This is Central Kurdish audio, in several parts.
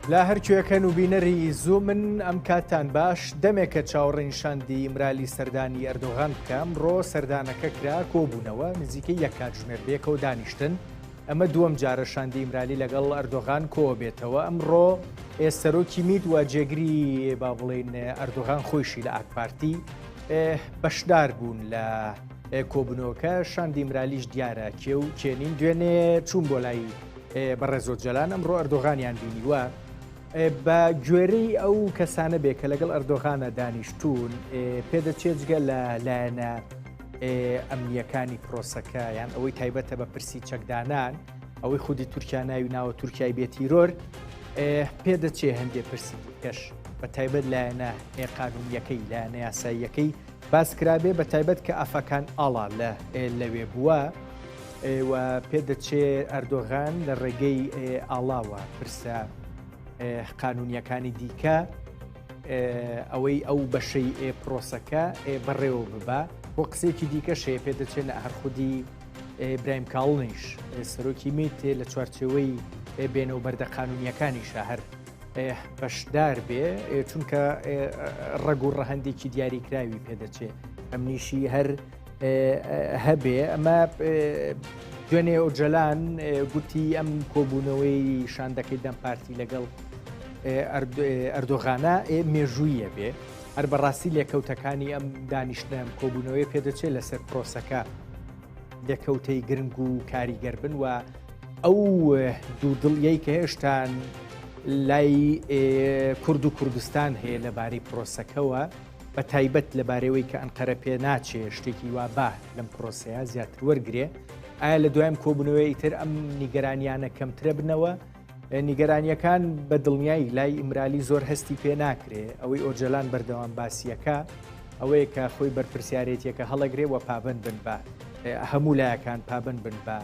لا هەرکوێکەن و بینەری زوو من ئەم کاتان باش دەمێکە چاوەڕێنیشاندی ئیمرالی سەردانی ئەردۆغان بکەم ڕۆ سەردانەکە کرا کۆبوونەوە نزیکەی یەک کاتژمێر بێکەوە دانیشتن ئەمە دووەم جارە شاندی ئیمرالی لەگەڵ ئەردۆغان کۆ بێتەوە ئەمڕۆ ئێستەرۆکی میت و جێگری با بڵێن ئەردۆغان خۆشی لە ئاکپارتی بەشدار بوون لە کۆبوونەوەکە شاندی ئیمرالیش دیارە کێ و کێنین دوێنێ چوون بۆ لای بەڕێزۆ جەلان ئەمڕۆ ئەردۆغانیان بینیوە بە گوێرەی ئەو کەسانە بێ کە لەگەڵ ئەردۆغانە دانیشتوون پێدەچێت جگە لە لایەنە ئەمنیەکانی پرۆسەکە یان ئەوەی تایبەتە بە پرسی چەکدانان ئەوەی خودی تورکیا ناوی ناوە تورکیای بێتیرۆر پێدەچێ هەندێک پرسی کەش بە تایبەت لایەنە قانونیەکەی لایەنە یاساییەکەی باسکرابێ بە تایبەت کە ئافەکان ئاڵا لەوێ بووە و پێدەچێ ئەردۆغان لە ڕێگەی ئاڵاوە پرسە قانونیەکانی دیکە ئەوەی ئەو بەشەی پرۆسەکە بەڕێوە ببە بۆ قسێکی دیکە شەیە پێدەچێت لە هەرخودی برایم کاڵنیش سەرۆکی میت لە چوارچێوەی بێنەوە بەردە قانونیەکانیشە هەر بەشدار بێ چونکە ڕەگ و ڕەهەندێکی دیاریکراوی پێدەچێت ئەمنیشی هەر هەبێ ئەمە دوێنێ ئۆجەلان گوتی ئەم کۆبوونەوەی شاندەکەی دەم پارتی لەگەڵ ئەردۆغانە مێژوویە بێ هەر بەڕاستی لێکەوتەکانی ئەم دانیشتەم کۆبوونەوەی پێدەچێت لەسەر پرۆسەکە لێکەوتەی گرنگ و کاریگەر بن و ئەو دوودڵیەی کە هێشتان لای کورد و کوردستان هەیە لەبارەی پرۆسەکەوە بە تایبەت لەبارەوەی کە ئەنقەرە پێ ناچێ شتێکی وا با لەم پرۆسەیە زیاتر وەرگێ ئایا لە دوایم کۆبوونەوەی تر ئەم نیگەرانیانە کەمترە بنەوە نیگەرانیەکان بە دڵنیایی لای ئیمرالی زۆر هەستی پێ ناکرێ ئەوەی ئۆجەلان بەردەوام باسیەکە ئەوەیە کە خۆی بەرپرسیارەتیەکە هەڵەگرێ و پابند بن بە هەموو لایەکان پابند بن بە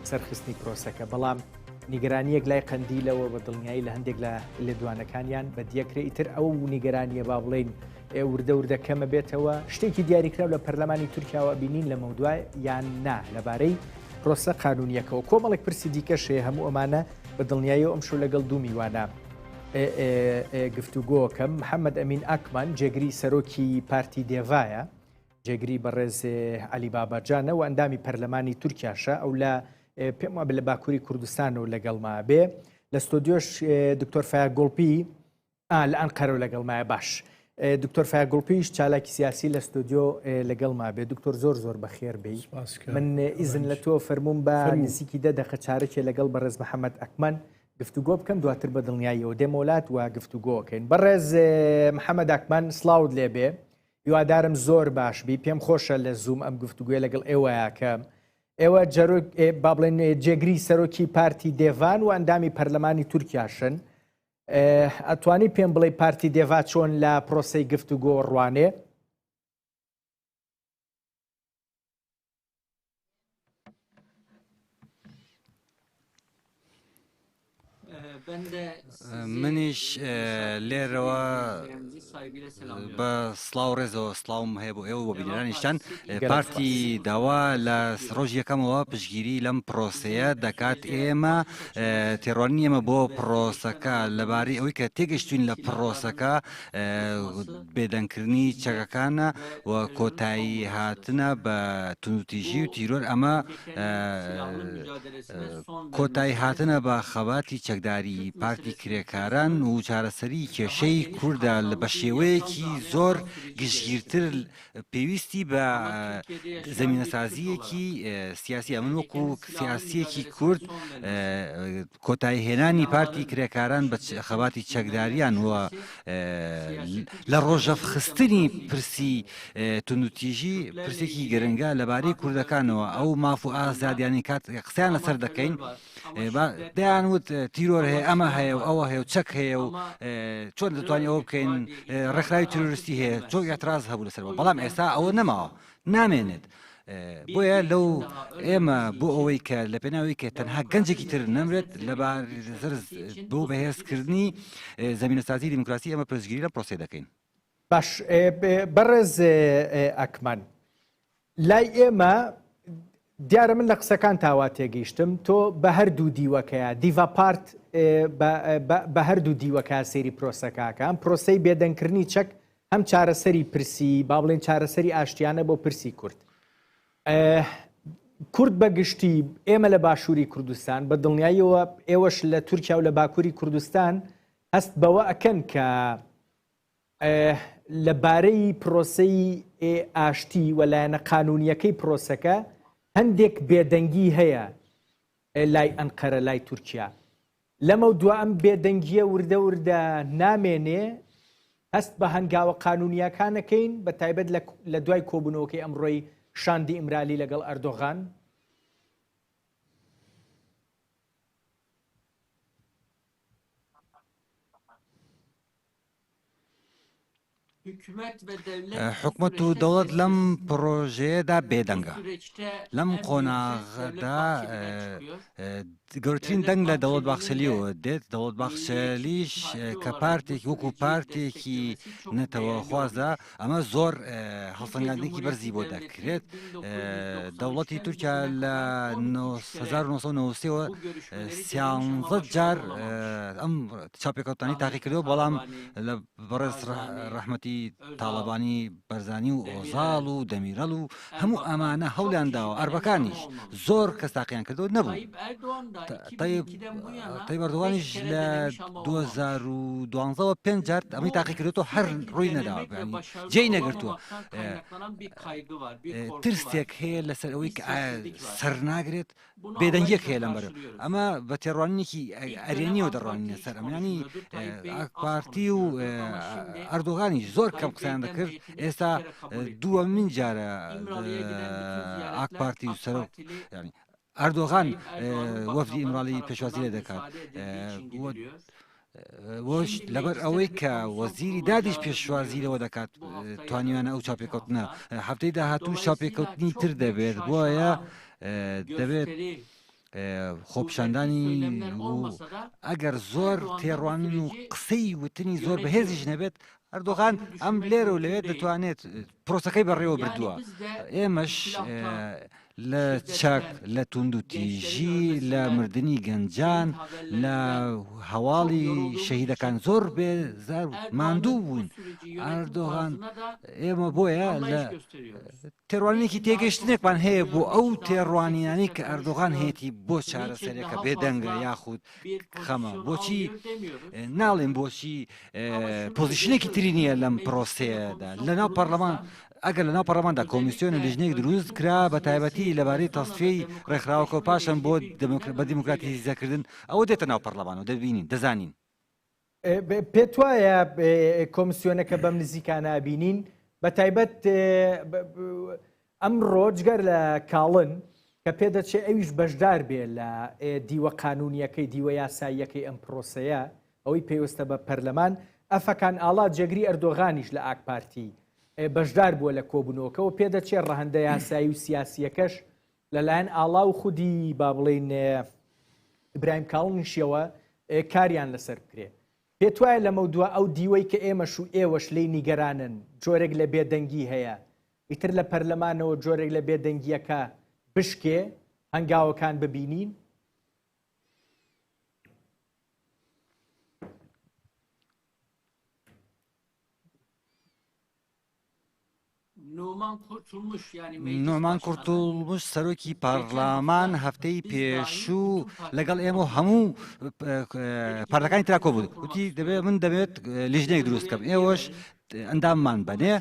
سەرخستنی پرۆسەکە بەڵام نیگەرانیەک لای قەندیلەوە بە دڵنیایی لە هەندێک لە لێدوانەکانیان بە دیەکرێ ئیتر ئەو نیگەرانیە با بڵێن وردە وردەکەمە بێتەوە شتێکی دیاریکراو لە پەرلەمانی تورکیاوە بینین لە مەودوای یان نا لەبارەی پرۆسە قانونیەکەەوە کۆمەڵێک پرسی دیکەشێ هەموو ئەمانە بە دڵنیایی ئەم شو لەگەڵ دوو میوانە گفتوگۆکەم محەممەد ئەمین ئاکمان جێگری سەرۆکی پارتی دێڤایە جێگری بەڕێز عەلی باباجانە و ئەندامی پەرلەمانی تورکیاشە ئەو لە پێم وابێ لە باکووری کوردستان و لەگەڵما بێ لە ستۆدیۆش دکتۆر فایا گۆڵپی لە ئەنقەرە لەگەڵمایە باش دکتۆر فایا گۆڵپیش چالاکی سیاسی لە ستۆدیۆ لەگەڵما بێ دکتۆر زۆر بەخێر بێ من ئیزن لە تۆ فەرمووم بە نزیکی 10 دقیقە چارەکێ لەگەڵ بەڕێز محەممەد ئەکمەن گفتوگۆ بکەم دواتر بە دڵنیاییەوە دێمەولات و گفتوگۆکەین بەڕێز محەممەد ئەکمان سلااوت لێبێ هیوادارم زۆر باش بی پێم خۆشە لە زووم ئەم گفتوگوێ لەگەڵ ئێوەیەکەم ئێوە با بڵێن جێگری سەرۆکی پارتی دێڤان و ئەندامی پەرلەمانی تورکیاشن ئەتوانی پێم بڵێ پارتی دێڤا چۆن لە پرۆسەی گفتوگۆ ڕوانێ منیش لێرەوە بە سڵاو ڕێزەوە سلااوم هەیە بۆ ئێوە بۆ بینەرانیشتان پارتی داوا لە ڕۆژ یەکەمەوە پشگیری لەم پرۆسەیە دەکات ئێمە تێڕوانی ئێمە بۆ پرۆسەکە لەبارەی ئەوەی کە تێگەشتوین لە پرۆسەکە بێدەنگکردنی چەکەکانە و کۆتایی هاتنە بە تونوتیژی و تیرۆر ئەمە کۆتایی هاتنە بە خەباتی چەکداری پارتی کرێکاران و چارەسەری کێشەی کووردە بە شێوەیەکی زۆر گشتگیرتر پێویستی بە زەمینەسازیەکی سیاسی ئەمن وەکو سیاسیەکی کورد کۆتاییهێنانی پارتی کرێکاران بە خەباتی چەکداریان وە لە ڕۆژەفخستنی پرسی تونوتیژی پرسێکی گرنگە لەبارەی کوردەکانەوە ئەو ماف و ئازادیانی کات قسەیان لەسەر دەکەین دەیانوت تیرۆر هەیە ئەمە هەیە و ئەوە هەیە و چەک هەیە و چۆن دەتوانین ئەوە بکەین ڕێکخراوی تروریستی هەیە چۆن ئێتراز هەبوو لەسەرەوە بەڵام ئێستا ئەوە نەماوە نامێنێت بۆیە لەو ئێمە بۆ ئەوەی کە لە پێناوی کە تەنها گەنجێکی تر نەمرێت لەبار بۆ بەهێزکردنی زەمینەسازی دیموکراسی ئەمە پرسگیری لە پرۆسێ دەکەین باش بەڕێز ئەکمان لای ئێمە دیارە من لە قسەکان تاوا تێگەیشتم تۆ بە هەردوو دیوەکەیە دیڤا پارت بە هەردوو دیوەکە سێری پرۆسەکەکان پرۆسەی بێدەنگکردنی چەک هەم چارەسەری پرسی با بڵێن چارەسەری ئاشتیانە بۆ پرسی کورد کورد بەگشتی ئێمە لە باشووری کوردستان بە دڵنیاییەوە ئێوەش لە تورکیا و لە باکووری کوردستان هەست بەوە ئەکەن کە لەبارەی پرۆسەی ئاشتی وەلایەنە قانونیەکەی پرۆسەکە هەندێک بێدەنگی هەیە لای ئەنقەرە لای تورکیا لەمە دووە ئەم بێدەنگیە وردە وردە نامێنێ هەست بە هەنگاوە قانونیەکانەکەین بە تایبەت لە دوای کۆبوونەوەکەی ئەمڕۆی شاندی ئیمرالی لەگەڵ ئەردۆغان حکومت و دەوڵەت لەم پرۆژەیەدا بێدەنگە لەم قۆناغدا گەورەترین دەنگ لە دەوڵەت باخشەلیەوە دێت دەوڵەت باخشەلیش کە پارتێکی وەکو پارتێکی نەتەوە خوازدا ئەمە زۆر هەڵسەنگاندنێکی بەرزی بۆ دەکرێت دەوڵەتی تورکیا لە 1990ەوە 13 جار ئەم چاپێکەوتانی تاقی کردەوە بەڵام لە بەڕێز ڕەحمەتی تاڵەبانی بەرزانی و ئۆزاڵ و دەمیرەڵ و هەموو ئەمانە هەولیان داوە ئەربەکانیش زۆر کەس تاقییان کردەوە نەبوو تەیب ئەردۆغانیش لە 2012 5 جار ئەمەی تاقی کردێتەوە هەر ڕووی نەداوە جێی نەگرتووە ترسێک هەیە لەسەر ئەوەی کە سەر ناگرێت بێدەنگیەک هەیە لەم بەرە ئەمە بە تێڕوانینێکی ئەرێنیەوە دەڕوانینە سەر ئەمانی پارتی و ئەردۆغانیش زۆر کەم قسەیان دەکرد ئێستا دووەمین جارە ئاک پارتی و سەرۆک ئەردۆغان وەفدی ئیمرالی پێشوازی لێ دەکات وەش لەبەر ئەوەی کە وەزیری دادیش پێشوازی لەوە دەکات توانیوانە ئەو چاپێکەوتنە هەفتەی داهاتوو چاپێکەوتنی تر دەبێت بۆیە دەبێت خۆپشاندانی ئەگەر زۆر تێڕوانین و قسەی وتنی زۆر بەهێزیش نەبێت ئەردۆغان ئەم لێرە و لەوێت دەتوانێت پرۆسەکەی بەڕێوە بردووە ئێمەش لە چاک لە توند و تیژی لە مردنی گەنجان لە هەواڵی شەهیدەکان زۆر بێزار ماندوو بوون ئەردۆغان ئێمە بۆیە لە تێڕوانینێکی تێگەشتنێکمان هەیە بۆ ئەو تێڕوانینانی کە ئەردۆغان هێتی بۆ چارەسەرێکە بێدەنگە یاخود خەمە بۆچی ناڵێن بۆچی پۆزیشنێکی تری نییە لەم پرۆسەیەدا لەناو پەرلەمان ئەگەر لەناو پەرلەماندا کۆمیسیۆنە لژنەیەک دروست کرا بە تایبەتی لەبارەی تەصفیەی ڕێکخراوەکە و پاشان بە دیموکراتیزەکردن ئەوە دێتە ناو پەرلەمانەوە دەبینین دەزانین پێت وایە کۆمیسیۆنەکە بەم نزیکانە بینین بە تایبەت ئەمڕۆ جگەر لە کاڵن کە پێدەچێت ئەویش بەشدار بێ لە دیوە قانونیەکەی دیوە یاساییەکەی ئەم پرۆسەیە ئەوەی پێویستە بە پەرلەمان ئەفەکان ئاڵا جێگری ئەردۆغانیش لە ئاک پارتی بەشدار بووە لە کۆبوونەوەکەەوە پێدەچێت ڕەهەندە یاسایی و سیاسیەکەش لەلایەن ئاڵا و خودی با بڵێن ئیبراهیم کاڵنیشەوە کاریان لەسەر بکرێ پێت وایە لەمە دووە ئەو دیوەی کە ئێمەش و ئێوەش لێی نیگەرانن جۆرێک لە بێدەنگی هەیە ئیتر لە پەرلەمانەوە جۆرێک لە بێدەنگیەکە بشکێ هەنگاوەکان ببینین نۆمان کورتوڵمش سەرۆکی پارلەمان هەفتەی پێشوو لەگەڵ ئێمە هەموو پارتەکانی ترا کۆبوو وتی دەبێت من دەبێت لیژنێک دروست بکەم ئێوەش ئەنداممان بەنێ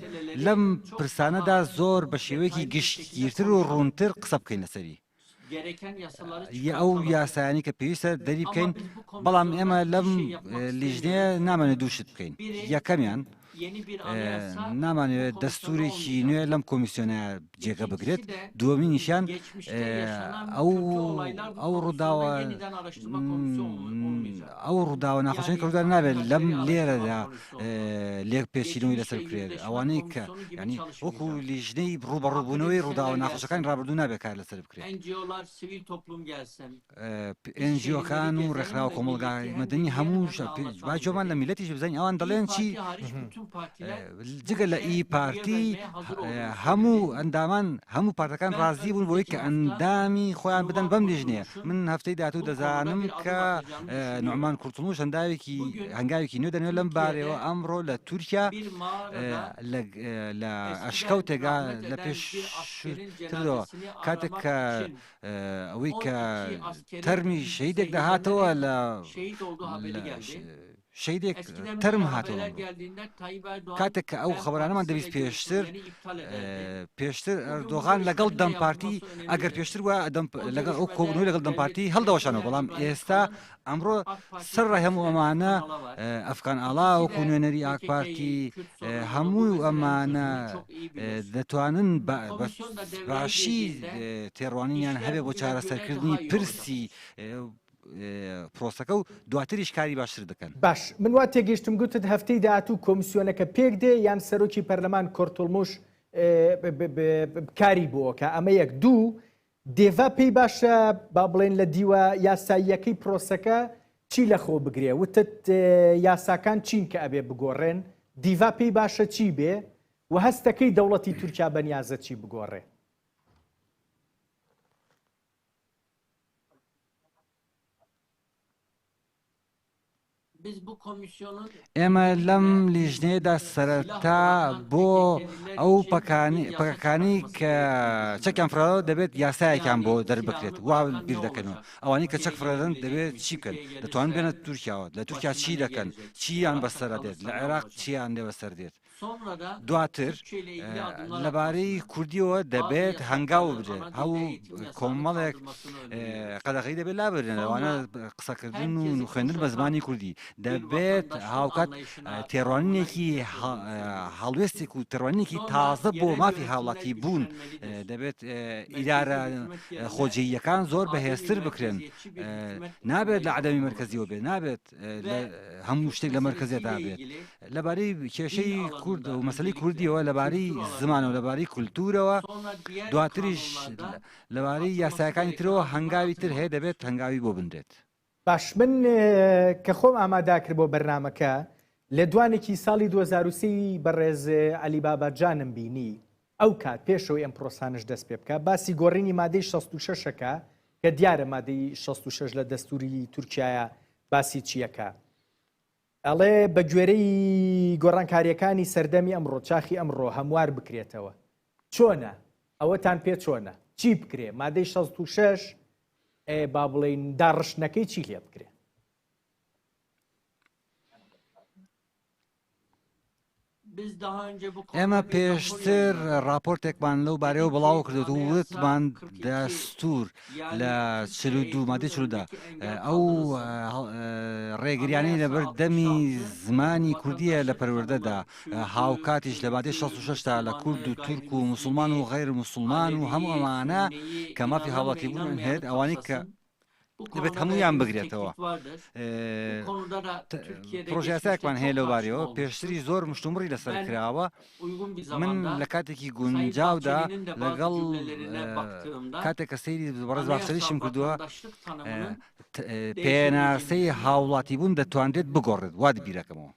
لەم پرسانەدا زۆر بە شێوەیەکی گشتگیرتر و ڕوونتر قسە بکەین لەسەری ئەو یاسایانی کە پێویستە دەری بکەین بەڵام ئێمە لەم لیژنەیە نامانێت دووشت بکەین یەکەمیان نامانوێت دەستورێکی نوێ لەم کۆمیسیۆنە جێگە بگرێت دووەمینیشیان ئەو ڕووداوە ناخۆشیی کەوتدا نابێت لەم لێرەدا لێک پێچینەوەی لەسەر بکرێت ئەوانەی کە ینی وەکو لیژنەی ڕوبەڕووبوونەوەی ڕووداوە ناخۆشەکانی ڕابردوو نابێت کار لەسەر بکرێت NGOکان و ڕێکخراوە کۆمەڵگای مەدەنی هەموو باجۆمان لە میلەتیش بزانین ئەوان دەڵێن چی جگە لە ئی پارتی هەموو ئەندامان هەموو پارتەکان ڕازی بوون بۆی کە ئەندامی خۆیان بدەن بەم لیژنەیە. من هەفتەی داهاتوو دەزانم کە نوعمان کوڕتڵموش هەنگاوێکی نوێ دەنوێت لەم بارەوە ئەمڕۆ لە تورکیا لە ئەشکەوتێکا لە پێشترەوە کاتێک کە ئەوەی کە تەرمی شەیدێک دەهاتەوە لە شەیدێک تەرم هاتەوە کاتێک کە ئەو خەبەرانەمان دەویست پێشتر ئەردۆغان لەگەڵ دەم پارتی ئەگەر پێشتر وە لەگەڵ ئەو کۆبوونەوەی لەگەڵ دەم پارتی هەڵدەوەشانەوە بەڵام ئێستا ئەمڕۆ سەرڕای هەموو ئەمانە ئەفغان ئاڵا وەکو نوێنەری ئاک پارتی هەموو ئەمانە دەتوانن باشی تێڕوانیان هەبێ بۆ چارەسەرکردنی پرسی پرۆسەکە و دواتریش کاری باشتر دەکەن. باش من وا تێگەیشتم گوتت هەفتەی داهاتوو کۆمیسیۆنەکە پێک دێ یان سەرۆکی پەرلەمان کۆرتڵموش کاری بووە کە ئەمە یەک دوو دێڤا پێی باشە با بڵێن لە دیوە یاساییەکەی پرۆسەکە چی لەخۆ بگرێ وتت یاساکان چین کە ئەبێ بگۆڕێن دیڤا پێی باشە چی بێ و هەستەکەی دەوڵەتی تورکیا بەنیازە چی بگۆڕێ. ئێمە لەم لیژنەیەدا سەرەتا بۆ ئەو پەکەکانی کە چەکیان فرادەوە دەبێت یاسایەکان بۆ دەربکرێت وا بیر دەکەنەوە ئەوانی کە چەک فرادەن دەبێت چی بکەن دەتوانن بێنە تورکیاوە لە تورکیا چی دەکەن چیان بەسەر دێت لە عێراق چیان لێ بەسەر دێت. دواتر لەبارەی کوردیەوە دەبێت هەنگاو بدرێت هەوو کۆمەڵێک قەدەغی دەبێت لابرێن ئەوانە قسەکردن و خوێندن بە زمانی کوردی دەبێت هاوکات تێڕوانینێکی هەڵوێستێک و تێڕوانینێکی تازە بۆ مافی هاوڵاتی بوون دەبێت ئیدارە خۆجێیەکان زۆر بەهێزتر بکرێن نابێت لە عەدەمی مەرکەزیەوە بێت نابێت هەموو شتێک لە مەرکەزیەدا بێت لەبارەی کێشەی کورد و مەسەلەی کوردیەوە لەبارەی زمانەوە لەبارەی کولتورەوە دواتریش لەبارەی یاسایەکانی ترەوە هەنگاوی تر هەیە دەبێت هەنگاوی بۆ بندرێت. باش من کە خۆم ئاماداکرد بۆ بەرنامەکە لە دوانێکی ساڵی 2023 بەڕێز عەلی باباجانم بینی ئەو کات پێشەوەی ئەم پرۆسانش دەست پێ بکە باسی گۆڕینی مادەی 66ەکە کە دیارە مادەی 66 لە دەستوری تورکیایە باسی چیەکە ئەڵێ بە گوێرەی گۆڕانکاریەکانی سەردەمی ئەمڕۆ چاخی ئەمڕۆ هەموار بکرێتەوە چۆنە ئەوەتان پێ چۆنە چی بکرێ مادەی 66 با بڵێن داڕشنەکەی چی لێ بکرێ. ئێمە پێشتر راپۆرتێکمان لەو بارەوە بڵاو کردوت و وتمان دەستور لە 42 مادەی 40دا ئەو ڕێگریانەی لەبەر دەمی زمانی کوردیە لە پەروەردەدا هاوکاتیش لە مادەی 66دا لە کورد و تورک و موسڵمان و غەیر موسڵمان و هەموو ئەمانە کە مافی هاوڵاتی بوون هەیە ئەوانەی کە دەبێت هەمویان بگرێتەوە. پرۆژیاسایەکمان هەیە لەو بارەوە پێشتری زۆر مشتومڕی لەسەر کراوە من لە کاتێکی گونجاودا لەگەڵ کاتێک کە سەیری بەڕێز باخشەریشم کردووە پێناسەی هاوڵاتی بوون دەتوانرێت بگۆڕێت وا بیرەکەمەوە.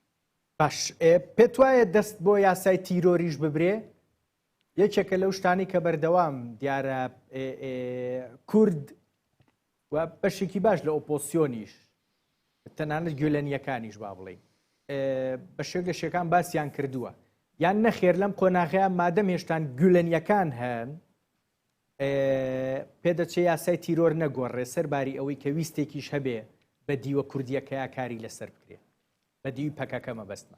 باش پێت وایە دەست بۆ یاسای تیرۆریش ببرێ یەکێکە لەو شتانی کە بەردەوام دیارە کورد و بەشێکی باش لە ئۆپۆسیۆنیش تەنانەت گوێلەنیەکانیش با بڵێین بەشێک لە شێکان باسییان کردووە یان نەخێر لەم قۆناغەیان مادەم هێشتان گوێلەنیەکان هەن پێدەچێ یاسای تیرۆر نەگۆڕێ سەرباری ئەوەی کە ویستێکیش هەبێ بە دیوە کوردیەکەیا کاری لەسەر بکرێ بە دیوی پەکەکەمە بەستمە.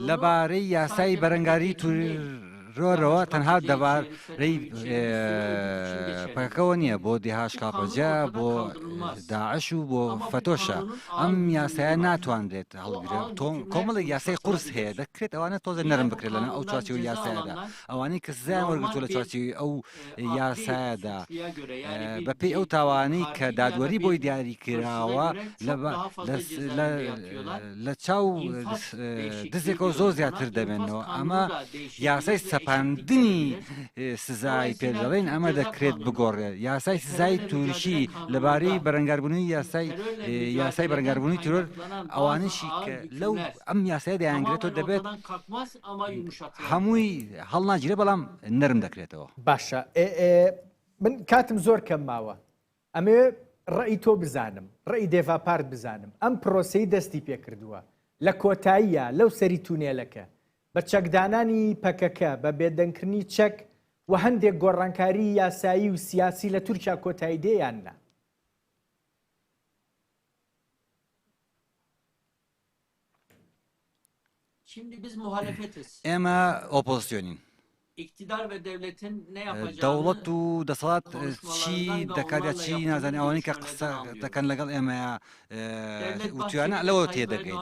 لەبارەی یاسای بەرەنگاری ڕۆرەوە تەنها دەبارەی پەکەکەەوە نییە بۆ دیهاش کاپەجە بۆ داعش و بۆ فەتۆشە ئەم یاسایە ناتوانرێت هەڵگرێت کۆمەڵی یاسای قورس هەیە دەکرێت ئەوانە تۆزە نەرم بکرێت لەنە ئەو چاچەوە یاسایەدا ئەوانەی کە زیان وەرگتووە لە چاچی ئەو یاسایەدا بەپێی ئەو تاوانەی کە دادوەری بۆی دیاری کراوە لە چاو دزێکەوە زۆر زیاتر دەبێنەوە ئەمە یاسای چەپاندنی سزای پێدەڵێن ئەمە دەکرێت بگۆڕێت. یاسای سزای تووشی لەبارەی بەرەنگاربوونی یاسای بەرەنگاربوونی ترۆر ئەوانشی کە لەو ئەم یاسای دەیانگرێتەوە دەبێت هەمووی هەڵناگیرێت بەڵام نەرم دەکرێتەوە. باشە من کاتم زۆر کەم ماوە ئەمێ ڕێی تۆ بزانم ڕێی دێڤاپارت بزانم ئەم پرۆسەی دەستی پێکردووە لە کۆتاییە لەو سەری تونێلەکە بە چەکدانانی پەکەکە بە بێدەنگکردنی چەک و هەندێک گۆڕانکاری یاسایی و سیاسی لە تورکیا کۆتایی دێیان نا. ئێمە ئۆپۆزیسیۆنین. دەوڵەت و دەسەڵات چی دەکات یا چی نازانێت ئەوانەی کە قسە دەکەن لەگەڵ ئێمەیە وتوانە لەوە تێدەگەین.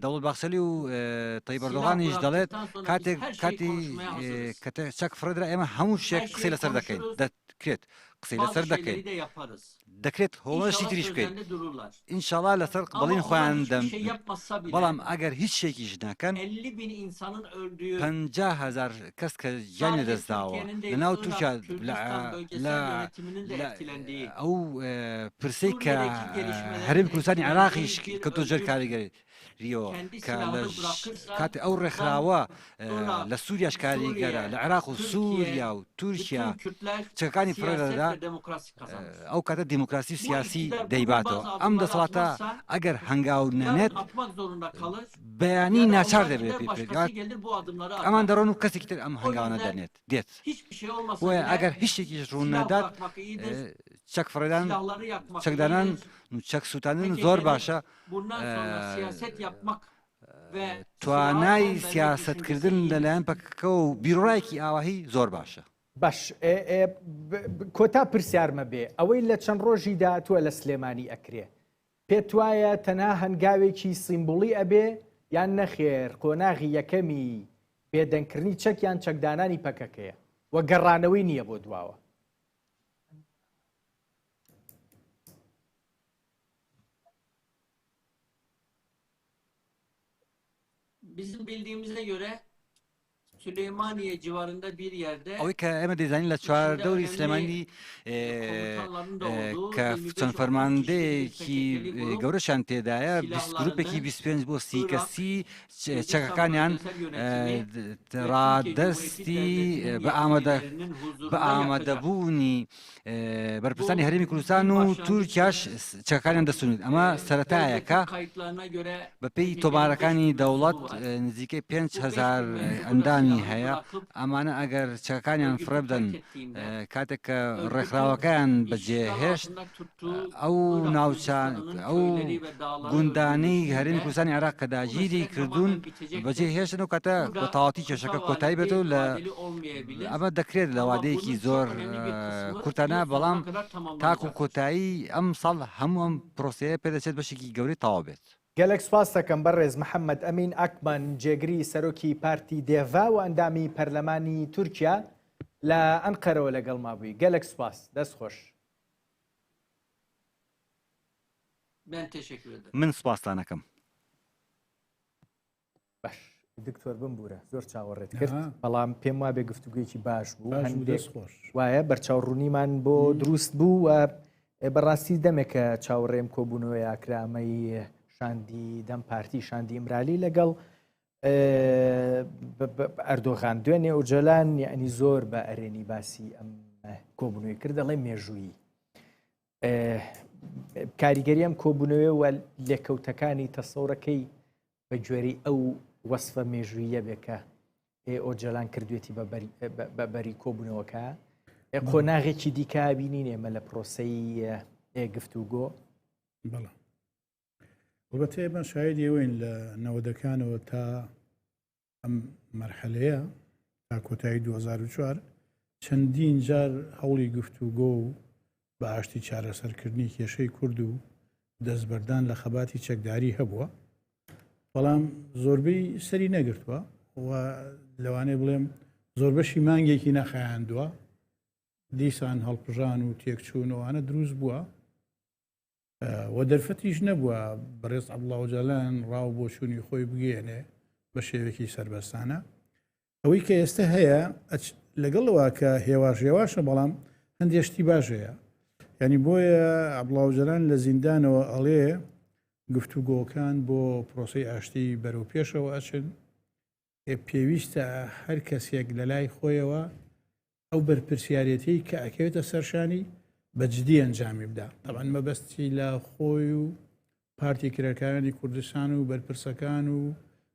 دەوڵەت باخچەلی و تایب ئەردۆغانیش دەڵێت کاتێک کاتی کە چەک فڕێدرا ئێمە هەموو شتێک قسەی لەسەر دەکەین دەکرێت قسەی لەسەر دەکەین دەکرێت هۆڵەشی تریش بکەین ئینشاڵا لەسەر بەڵین خۆیان دەم بەڵام ئەگەر هیچ شتێکیش ناکەن 50,000 کەس کە گیانی دەستداوە لەناو تورکیا ئەو پرسەی کە هەرێمی کوردستانی عێراقیش کە تۆ ژێر کاریگەری ریۆ کە کاتی ئەو ڕێکخراوە لە سووریاش کاریگەرە لە عێراق و سووریا و تورکیا چەکەکانی فڕێدەدا ئەو کاتە دیموکراسی و سیاسی دەیباتەوە. ئەم دەسەڵاتە ئەگەر هەنگاو نەنێت بەیانی ناچار دەبێت ئەمان دەڕۆن و کەسێکی تر ئەم هەنگاوانە دەنێت دێت بۆیە ئەگەر هیچ شتێکیش ڕوون نەدات چەک فڕێدان چەکدانان و چەک سووتاندن زۆر باشە توانای سیاسەتکردن لەلایەن پەکەکە و بیرۆڕایەکی ئاواهی زۆر باشە. باش کۆتا پرسیارمە بێ ئەوەی لە چەند ڕۆژی داهاتووە لە سلێمانی ئەکرێ پێت وایە تەنها هەنگاوێکی سیمبولی ئەبێ یان نەخێر قۆناغی یەکەمی بێدەنگکردنی چەکیان چەکدانانی پەکەکەیە وە گەڕانەوەی نییە بۆ دواوە؟ Bizim bildiğimize göre Süleymaniye civarında bir yerde ئەوەی کە ئێمە دەزانین لە چواردەوری سلێمانی کە چەند فەرماندەیەکی گەورەشان تێدایە گروپێکی 25 بۆ 30 کەسی چەکەکانیان ڕادەستی بە ئامادەبوونی بەرپرسانی هەرێمی کوردستان و تورکیاش چەکەکانیان دەسوونیت. ئەمە سەرەتایەکە بەپێی تۆمارەکانی دەوڵەت نزیکەی 5,000 ئەندامی هەیە. ئەمانە ئەگەر چەکەکانیان فڕێ بدەن کاتێک کە ڕێکخراوەکەیان بەجێهێشت ئەو ناوچان ئەو گوندانەی هەرێمی کوردستانی عێراق کە داگیری کردوون بەجێهێشتن و کاتە بە تەواوەتی کێشەکە کۆتایی بێتەوە لە ئەمە دەکرێت لە وادەیەکی زۆر کورتانە بەڵام تاکو کۆتایی ئەم ساڵ هەموو ئەم پرۆسەیە پێدەچێت بەشێکی گەورەی تەواو بێت. گەلێک سپاس دەکەم بەڕێز محەممەد ئەمین ئەکمان جێگری سەرۆکی پارتی دێڤا و ئەندامی پەرلەمانی تورکیا لە ئەنقەرەوە لەگەڵ مابووی. گەلێک سپاس دەست خۆش. من سپاسدانەکەم. باش دکتۆر بمبورە زۆر چاوەڕێت کرد بەڵام پێم وابێ گفتوگویەکی باش بوو هەندێک وایە بەرچاوڕوونیمان بۆ دروست بوو و بەڕاستی دەمێکە چاوەڕێم کۆبوونەوە یاکرامەی شاندی دەم پارتی شاندی ئیمرالی لەگەڵ ئەردۆغان دوێنێ ئۆجەلان یعنی زۆر بە ئەرێنی باسی ئەم کۆبوونەوەی کرد دەڵێ مێژووی کاریگەری ئەم کۆبوونەوە و لێکەوتەکانی تەسەوڕەکەی بە گوێرەی ئەو وەسفە مێژوویە بێکە ئۆجەلان کردوێتی بەبەری کۆبوونەوەکە قۆناغێکی دیکە بینین ئێمە لە پرۆسەی گفتوگۆ. بەڵام وەبەتە ئێمە شاهێدی ئەوەین لە نەوەدەکانەوە تا ئەم مەرحەلەیە تا کۆتایی 2004 چەندین جار هەوڵی گفتوگۆ و بە ئاشتی چارەسەرکردنی کێشەی کورد و دەستبەردان لە خەباتی چەکداری هەبووە بەڵام زۆربەی سەری نەگرتووە و لەوانەیە بڵێم زۆربەشی مانگێکی نەخایاندووە دیسان هەڵپژان و تێکچوونەوەوانە دروست بووە و دەرفەتیش نەبووە بەڕێز عەبدوڵڵا ئۆجەلان ڕاو بۆ چوونی خۆی بگێنێ بە شێوێکی سەربەستانە ئەوەی کە ئێستا هەیە لەگەڵەوە کە هێواشێواشە بەڵام هەندێشتی باشەیە ینی بۆیە عەبدوڵڵاو لە زیندانەوە ئەڵێ گفتوگۆکان بۆ پرۆسەی ئاشتی بەرەو پێشەوە ئەچن پێویستە هەر کەسێک لە لای خۆیەوە ئەو بەرپرسیارەتی کە ئەکەوێتە سەرشانی بەجددی ئەنجامی بدا طبعاً مەبەستی لە خۆی و پارتی کرێکارانی کوردستان و بەرپرسەکان و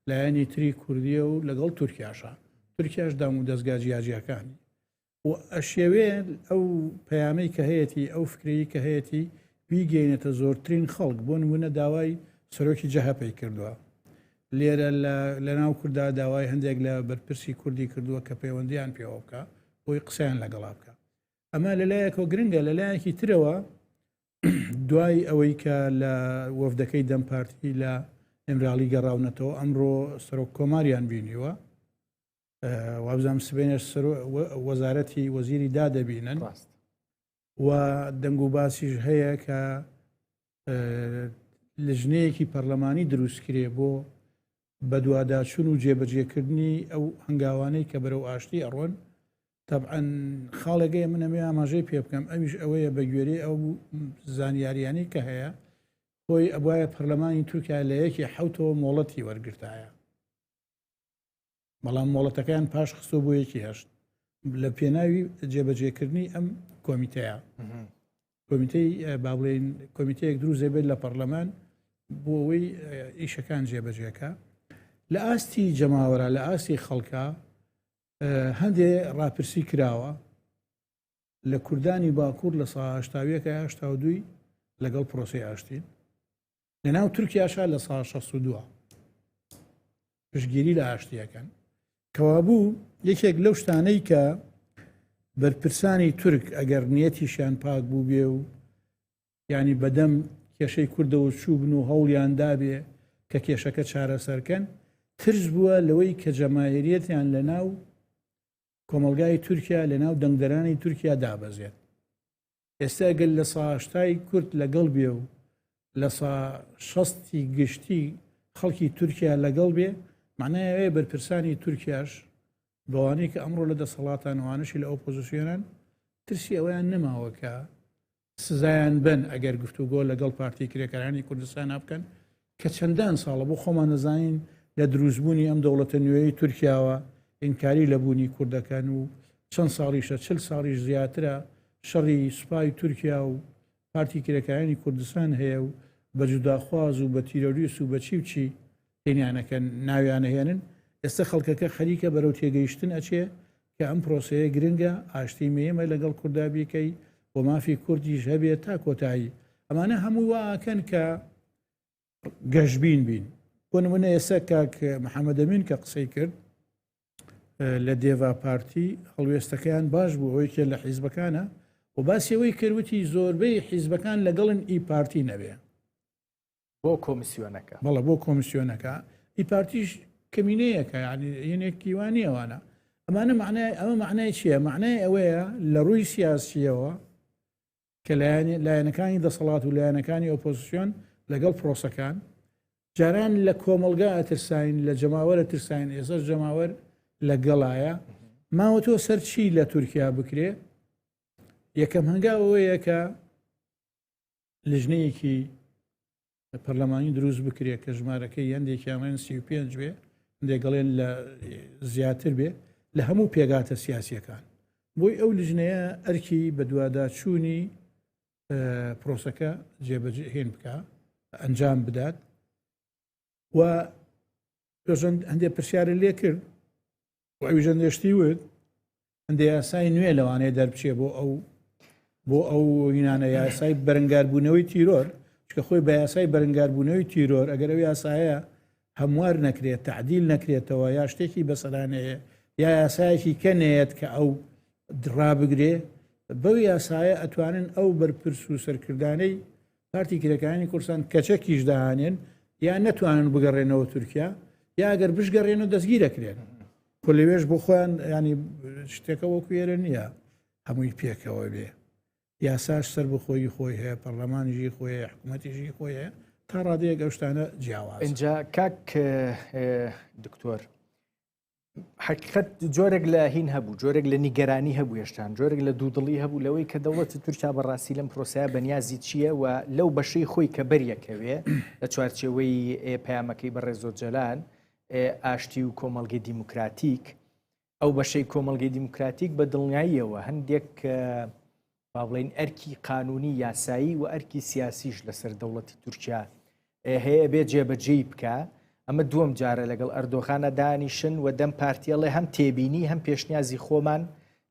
لایەنی تری کوردیە و لەگەڵ تورکیاشە تورکیاش دام و دەستگا جیاجیەکانی و ئەشێوێت ئەو پەیامەی کە هەیەی ئەو فکری کە هەیەی بیگەینێتە زۆرترین خەڵک بۆ نمونە داوای سەرۆکی جەهەپەی کردووە لێرە لە ناو کووردا داوای هەندێک لە بەرپرسی کوردی کردووە کە پەیوەندیان پێوە بکە بۆی قسەیان لەگەڵا بکە ئەمە لەلایەکەوە گرنگە لەلایەکی ترەوە دوای ئەوەی کە لە وەفدەکەی دەم پارتی لە ئەمراڵی گەڕاونەتەوە ئەمڕۆ سەرۆک کۆماریان بینیوە وابزانام سبێنێر وەزارەتی وەزیری دادەبینن و دەنگ و باسیش هەیە کە لژنەیەکی پەرلەمانی دروستکرێ بۆ بەدواداچوون و جێبەجێکردنی ئەو هەنگاوانەی کە بەرەو ئاشتی ئەڕۆن طبعاً خاڵێگەی منەمێ ئاماژەی پێ بکەم ئەویش ئەوەیە بە گوێرەی ئەو زانیاریانی کە هەیە خۆی ئەبواە پەرلەمانی تورکیا لە یەکی حوتەوە مۆڵەتی وەرگرتایە بەڵام مۆڵەتەکان پاش خستۆ بۆ یەکی هەشت لە پێناوی جێبەجێکردنی ئەم کۆمیتەیە کۆمیتەی با بڵێن کۆمیتەیەک دروست دەبێت لە پەرلەمان بۆ ئەوەی ئیشەکان جێبەجێکە لە ئاستی جەماوەرە لە ئاستی خەڵکە هەندێ ڕاپرسی کراوە لە کوردانی باکوور لە ساڵ 1970 لەگەڵ پرۆسی ئاشتین لە ناو تورکیاشا لە ساڵ 62 پشتگیری لە ئاشتیەکەن کەوابوو یەکێک لەو شتانەی کە بەرپرسانی تورک ئەگەر نیەتیشیان پاک بوو بێ و ینی بەدەم کێشەی کوردەوە چوو بن و هەوڵیان دابێ کە کێشەکە چارەسەرکەن ترس بووە لەوەی کە جەماهیریەتیان لە ناو کۆمەلگای تورکیا لە ناو دەنگدەرانی تورکیا دابەزێت ئێستا گەل لە ساهشتای کورد لەگەڵ بێ و لە شەستی گشتی خەڵکی تورکیا لەگەڵ بێ معنایەوەیە بەرپرسانی تورکیاش بەوانەی کە ئەمڕۆ لە دەسەڵاتان وانشی لە ئۆپۆزیسیۆنان ترسی ئەویان نەماوە کە سزایان بن ئەگەر گفتوگۆ لەگەڵ پارتی کرێکارانی کوردستان بکەن کە چەندان ساڵە بۆ خۆمان نەزانین لە دروستبوونی ئەم دەوڵەتە نوێی تورکیاوە ئینکاری لەبوونی کوردەکان و چەند ساڵیشە 40 ساڵیش زیاترە شەڕی سوپای تورکیا و پارتی کرێکارانی کوردستان هەیە و بە جوداخواز و بە تیرۆریس و بە چی و چی تێنیانەکەن ناویانەهێنن ئێستا خەڵکەکە خەریکە بەرەو تێگەیشتن ئەچێ کە ئەم پرۆسەیە گرنگە ئاشتی مێمە لەگەڵ کووردا بیکەی بۆ مافی کوردیش هەبێت تا کۆتایی ئەمانە هەموو واکەن کە گەشتبین بین بۆ نمونە ئێستا کاک محەممەد ئەمین کە قسەی کرد لە دێڤا پارتی هەڵوێستەکەیان باش بوو ئەوەی کە لە حیزبەکانە و باسیەوەی کردوتی زۆربەی حیزبەکان لەگەڵن ئی پارتی نەبێ بۆ کۆمیسیۆنەکە بەڵە بۆ کۆمیسیۆنەکە ئی پارتیش کەمینەیەکە یعنی یەنێکی وانیەوانە ئەمانە ئەمە معنای چییە؟ معنای ئەوەیە لە ڕووی سیاسیەوە کە لایەنەکانی دەسەڵات و لایەنەکانی ئۆپۆزیسیۆن لەگەڵ پرۆسەکان جاران لە کۆمەلگا ئەترساین لە جەماوەرە ترساین ئێستا جەماوەر لەگەڵایە ماوە تۆ سەرچی لە تورکیا بکرێ یەکەم هەنگاوەیە کە لژنەیەکی پەرلەمانی دروست بکرێت کە ژمارەکەی هەندێکیان 35 بێ هەندێکگەڵێن لە زیاتر بێ لە هەموو پێگاتە سیاسیەکان بۆی ئەو لژنەیە ئەرکی بە دوواداچوونی پرۆسەکە جێبەجێهێن بکە ئەنجام بدات و هەندێک پرسیارە لێ کرد و ئەوی ژەندێشتی وت هەندێک یاسای نوێ لەوانەیە دەربچێ بۆ ئەو یینانە یاسای بەرەنگاربوونەوەی تیرۆر چکە خۆی بە یاسای بەرەنگاربوونەوەی تیرۆر ئەگەر ئەو یاسایە هەموار نەکرێت تعدیل نەکرێتەوە یا شتێکی بەسەرانەیە یا یاسایەکی کەنێت کە ئەو ڕابگرێ بەو یاسایە ئەتوانن ئەو بەرپرس و سەرکردانەی پارتی کرێکارانی کوردستان کەچەکیش داهانێن یا نەتوانن بگەڕێنەوە تورکیا یا ئەگەر بشگەڕێنەوە دەستگیرەکرێن کۆلێوێش بۆ خۆیان ینی شتێکە وەکوێرە نییە هەمووی پێکەوە بێ یاساش سەر بە خۆی هەیە پەرلەمانیژی خۆیە حکوومەتیژی خۆیە تا ڕادەیەک ئەو شتانە جیاواز اینجا کاک دکتۆر حقیقت جۆرێک لە هین هەبوو، جۆرێک لە نیگەرانی هەبوو هێشتان، جۆرێک لە دوودڵی هەبوو لەوەی کە دەوڵەتی تورکیا بەڕاستی لەم پرۆسەیە بەنیازی چییە و لەو بەشەی خۆی کە بەریەکەوێ لە چوارچێوەی پەیامەکەی بەڕێزۆ جەلان ئاشتی و کۆمەڵگەی دیموکراتیک، ئەو بەشەی کۆمەڵگەی دیموکراتیک بە دڵنیاییەوە هەندێک با بڵێن ئەرکی قانونی یاسایی و ئەرکی سیاسیش لەسەر دەوڵەتی تورکیا هەیە بێ جێبەجێی بکە. ئەمە دووەم جارە لەگەڵ ئەردۆغانە دانیشن و دەم پارتیەڵێ هەم تێبینی هەم پێشنیازی خۆمان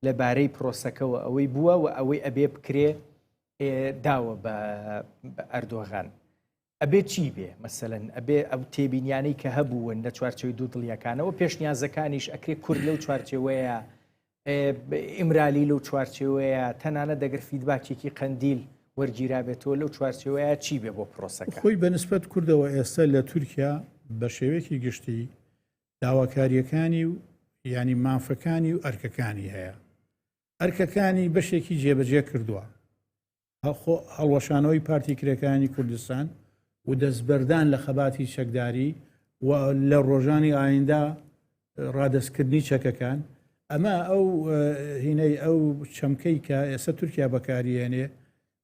لەبارەی پرۆسەکەەوە ئەوەی بووە و ئەوەی ئەبێ بکرێ داوە بە ئەردۆغان. ئەبێ چی بێ مەسەلەن ئەبێ ئەو تێبینیانەی کە هەبوون لە چوارچێوەی دوودڵیەکانەوە پێشنیازەکانیش ئەکرێ کورد لەو چوارچێوەیە ئیمرالی لەو چوارچێوەیە تەنانە دەگەر فیدباکێکی قەندیل وەرگیرا بێتەوە لەو چوارچێوەیە چی بێ بۆ پرۆسەکە. خۆی بەنسبەت کوردەوە ئێستا لە تورکیا بە شێوەیەکی گشتی داواکاریەکانی و ینی مافەکانی و ئەرکەکانی هەیە. ئەرکەکانی بەشێکی جێبەجێ کردووە، هەڵوەشانەوەی پارتی کرێکانی کوردستان و دەستبەردان لە خەباتی چەکداری و لە ڕۆژانی ئایندا ڕادەستکردنی چەکەکان. ئەمە ئەو هینەی ئەو چەمکەی کە ئێستا تورکیا بەکاریێنێ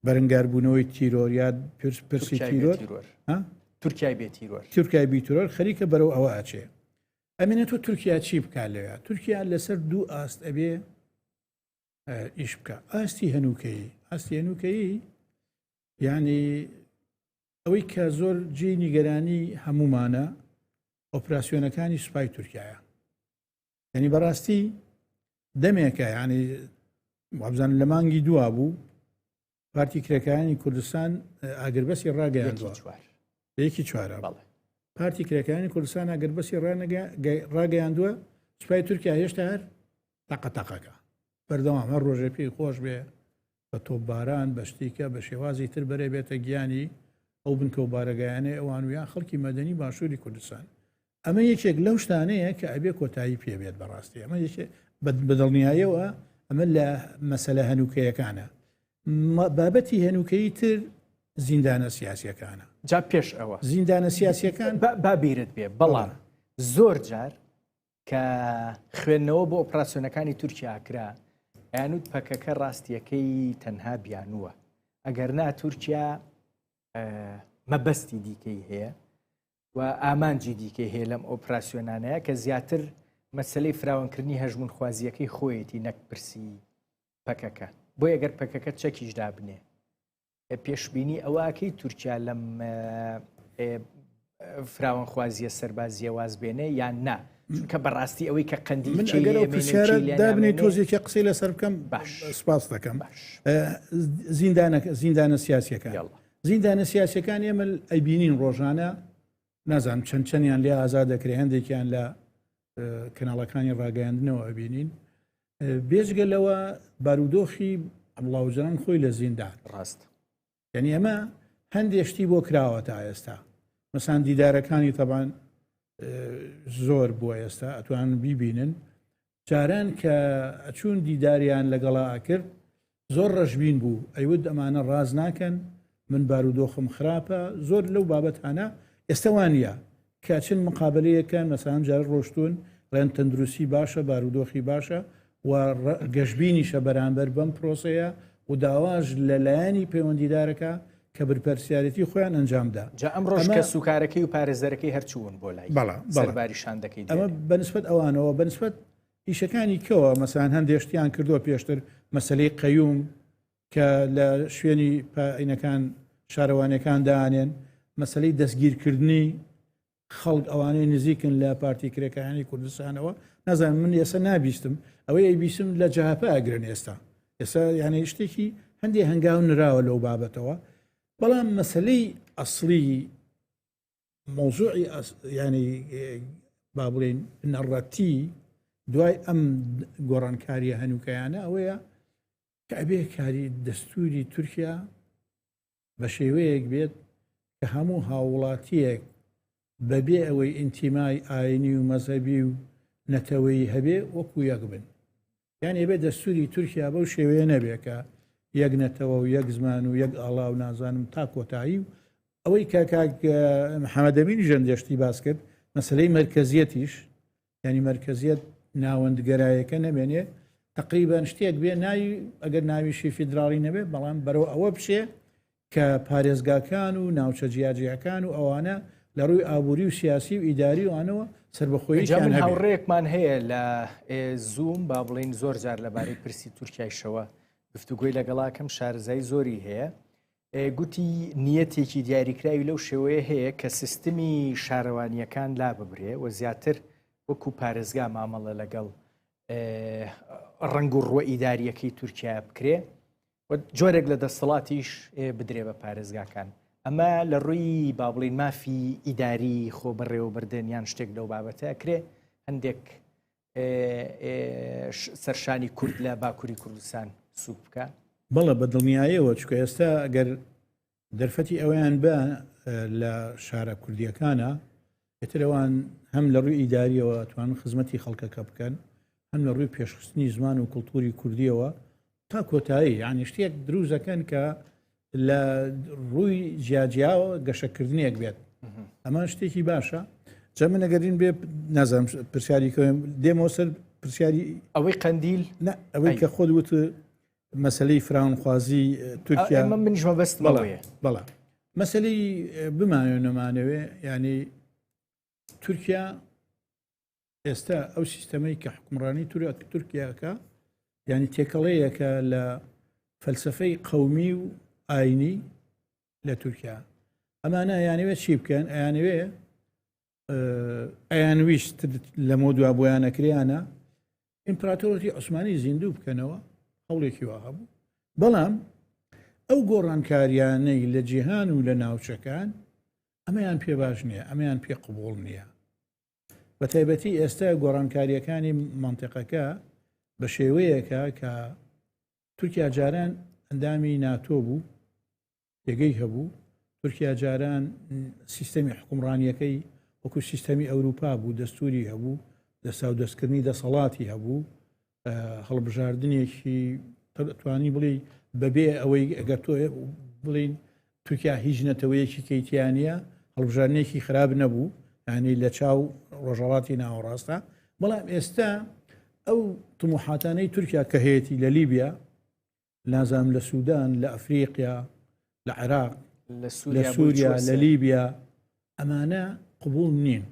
بەرەنگاربوونەوەی تیرۆریات پرسی تیرۆر تورکای بێتیرۆر تورکای بیترۆر خەریکە بەرەو ئەوە ئاچێ. ئەمێنێت تۆ تورکیا چی بکات لەوێ؟ تورکیا لەسەر دوو ئاست ئەبێ ئیش بکە. ئاستی هەنووکەیی یعنی ئەوەی کە زۆر جێ نیگەرانی هەمومانە ئۆپراسیۆنەکانی سوپای تورکایە. یعنی بەڕاستی دەمێکە ینی وابزان لە مانگی دوا بوو پارتی کرێکانی کوردستان ئاگربەسی ڕاگەیاندووە یەکی چوارە پارتی کرێکانی کوردستان ئاگربەسی ڕاگەیاندووە سوپای تورکیا هێشتا هەر تەقەتەقەکە بەردەوام هەر ڕۆژێ پێی خۆش بێ بە تۆپباران بە شتێکە بە شێوازی تر بەرێ بێتە گیانی ئەو بنکە و بارەگەیانێ ئەوان ویان خەڵکی مەدەنی باشووری کوردستان. ئەمە یەکێک لەو شتانەیە کە ئەبێ کۆتایی پێبێت بەڕاستی. ئەمە بەدڵنیاییەوە ئەمە لە مەسەلە هەنووکەیەکانە. بابەتی هەنووکەیی تر زیندانە سیاسیەکانە. جا پێش ئەوە زیندانە سیاسیەکان بابیرت بێ بەڵام زۆر جار کە خوێندنەوە بۆ ئۆپراسیۆنەکانی تورکیا کرا یانوت پەکەکە ڕاستیەکەی تەنها بیانووە. ئەگەر نا تورکیا مەبەستی دیکەی هەیە و ئامانجی دیکەی هەیە لەم ئۆپراسیۆنانەیە کە زیاتر مەسلەی فراوانکردنی هەژمون خوازیەکەی خۆیەتی نەک پرسی پەکەکە. بۆ ئەگەر پەکەکە چەکیشدا بنێ پێشببینی ئەوەکەی تورکیا لەم فراوانخوازیە سەربازیە وازبێنێ یان نا چونکە بەڕاستی ئەوەی کە قەندی دابنی تۆزێکی قسەی لەسەر بکەم باش سپاس دەکەم. زیندانە سیاسیەکان زیندانە سیاسیەکان ئێمە ئەیبینین ڕۆژانە نازانم چەندیان لێ ئازا دەکرێ هەندێکیان لە کەناڵەکانی ڕاگەیاندنەوە ئەبینین. بێژگەلەوە بارودۆخی بڵاوجان خۆی لە زیندان ڕاست. یعنی ئەمە هەندێشتی بۆ کراوە تا ئێستا مەسان دیدارەکانی تەبان زۆر بووە ئێستا ئەتوان بیبینن جاران کە ئەچوون دیداریان لەگەڵا ئاکرد زۆر ڕەشبین بوو ئەیود ئەمانە ڕاز ناکەن من بارودۆخم خراپە زۆر لەو بابەتانە ئێستاوانە کاچن مقابلەیەکان مەسان جار ڕۆشتون ڕێن تەندروستی باشە بارودۆخی باشە و گەشتبینیشە بەرامبەر بەم پرۆسەیە و داواژ لەلایەنی پەیوەندیدارەکە کە برپەرسیارەتی خۆیان ئەنجامدا. جا ئەم ڕۆژ کە سوکارەکەی و پارێزەرەکەی هەرچوون بۆ لای سەرباریشان دەکەیت. ئەمە بەنسبەت ئەوانەوە بەنسبەت ئیشەکانی کەوە مەسان هەندێشتیان کردووە پێشتر مەسلەی قەیوم کە لە شوێنی پائینەکان شارەوانەکان دانێن مەسلەی دەستگیرکردنی خەڵک ئەوانەی نزیکن لە پارتی کرێکانی کوردستانەوە نازانم من ئێستا نابیستم ئەوەی ئەیبیستم لە جاپا ئەگرن ئێستا یانەی شتێکی هەندێک هەنگاو نراوە لەو بابەتەوە. بەڵام مەسلەی ئەسڵی مۆزوعی ینی با بڵێن نەڕەتی دوای ئەم گۆڕانکاریە هەنووکەیانە ئەوەیە کە ئەبێ کاری دەستوری تورکیا بە شێوەیەک بێت کە هەموو هاوڵاتیەک بەبێ ئەوەی ئینتیمای ئاینی و مەزهبی و نەتەوەی هەبێ وەکو یەک بن. یان ئەبێ دەستوری تورکیا بەو شێوەیە نەبێ کە یەک نەتەوە و یەک زمان و یەک ئاڵا و نازانم تا کۆتایی و ئەوەی کاک محەممەد ئەمین ژەندێشتی باس کرد مەسلەی مەرکەزیەتیش ینی مرکزیت ناوەندگەرایەکە نەبێنێ تقریبان شتێک بێ ناوی ئەگەر ناویشی فیدراڵی نەبێ بەڵام بەرەو ئەوە بشێ کە پارێزگاکان و ناوچە جیاجیەکان و ئەوانە لە ڕووی ئابووری و سیاسی و ئیداری وانەوە سربەخۆییان هەبێ. هاوڕێکمان هەیە لە زووم با بڵین زۆر جار لەبارەی پرسی تورکیایشەوە گفتوگوی لەگەڵاکەم شارزای زۆری هەیە گوتی نیەتێکی دیاریکراوی لەو شێوەیە هەیە کە سیستمی شارەوانیەکان لا ببرێ و زیاتر وەکو پارێزگا مامەڵە لەگەڵ ڕنگ و ڕوە ئیداریەکەی تورکیا بکرێ و جۆرێک لە دەسەڵاتیش بدرێ بە پارێزگاکان. ئەمە لە ڕووی با بڵین مافی ئیداری خۆ بەڕێوەبردن یان شتێک لەو بابەتە ئەکرێ هەندێک سەرشانی کورد لە باکووری کوردستان سوپ بکە. بەڵە بە دڵنیاییەوە چکە ئێستا ئەگەر دەرفەتی ئەویان بە لە شارە کوردیەکانە ئێترەوان هەم لە ڕووی ئیداریەوە توانن خزمەتی خەڵکەکە بکەن هەم لە ڕووی پێشخستنی زمان و کولتوری کوردیەوە تا کۆتایی یعنی شتێک دروزەکەن کە لە ڕووی جیاجیاوە گەشەکردنیەک بێت ئەمە شتێکی باشە. جا من ئەگەرین بێ نازانم پرسیاری دێمەوە سەر پرسیاری ئەوەی قەندیل ئەوەی کە خۆت وت مەسلەی فراونخوازی تورکیا منیش مەبەست بەڵێ بەڵا مەسلەی بمانێ نەمانەوێ ینی تورکیا ئێستا ئەو سیستەمەی کە حکومڕانی تورکیاکە ینی تێکەڵەیەکە لە فەلسفەی قەومی و ئاینی لە تورکیا ئەمانە یانەوێت چی بکەن ئەیانویست لە مۆدوا بۆیانەکریانە ئیمپراتۆرەتی عوسمانی زیندوو بکەنەوە هەوڵێکی وا هەبوو بەڵام ئەو گۆڕانکاریانەی لە جیهان و لە ناوچەکان ئەمەیان پێ باش نییە ئەمەیان پێ قبوڵ نییە بە تایبەتی ئێستا گۆڕانکاریەکانی منتیقەکە بە شێوەیەکە کە تورکیا جاران ئەندامی ناتۆ بوو یەگەی هەبوو تورکیا جاران سیستەمی حکومڕانیەکەی وەکو سیستەمی ئەوروپا بوو دەستوری هەبوو دەستا و دەستکردنی دەسەڵاتی هەبوو هەڵبژاردنێکی توانی بڵێ بەبێ ئەوەی ئەگەر تۆ بڵین تورکیا هیچ نەتەوەیەکی کەیتیانە هەڵبژاردنێکی خراپ نەبوو ینی لە چاو ڕۆژەڵاتی ناوەڕاستە بەڵام ئێستا ئەو تموحاتانەی تورکیا کە هەیەی لە لیبیا نازام لە سوودان لە ئەفریقیا لە عێراق لە سووریا لە لیبیا ئەمانە قبول نین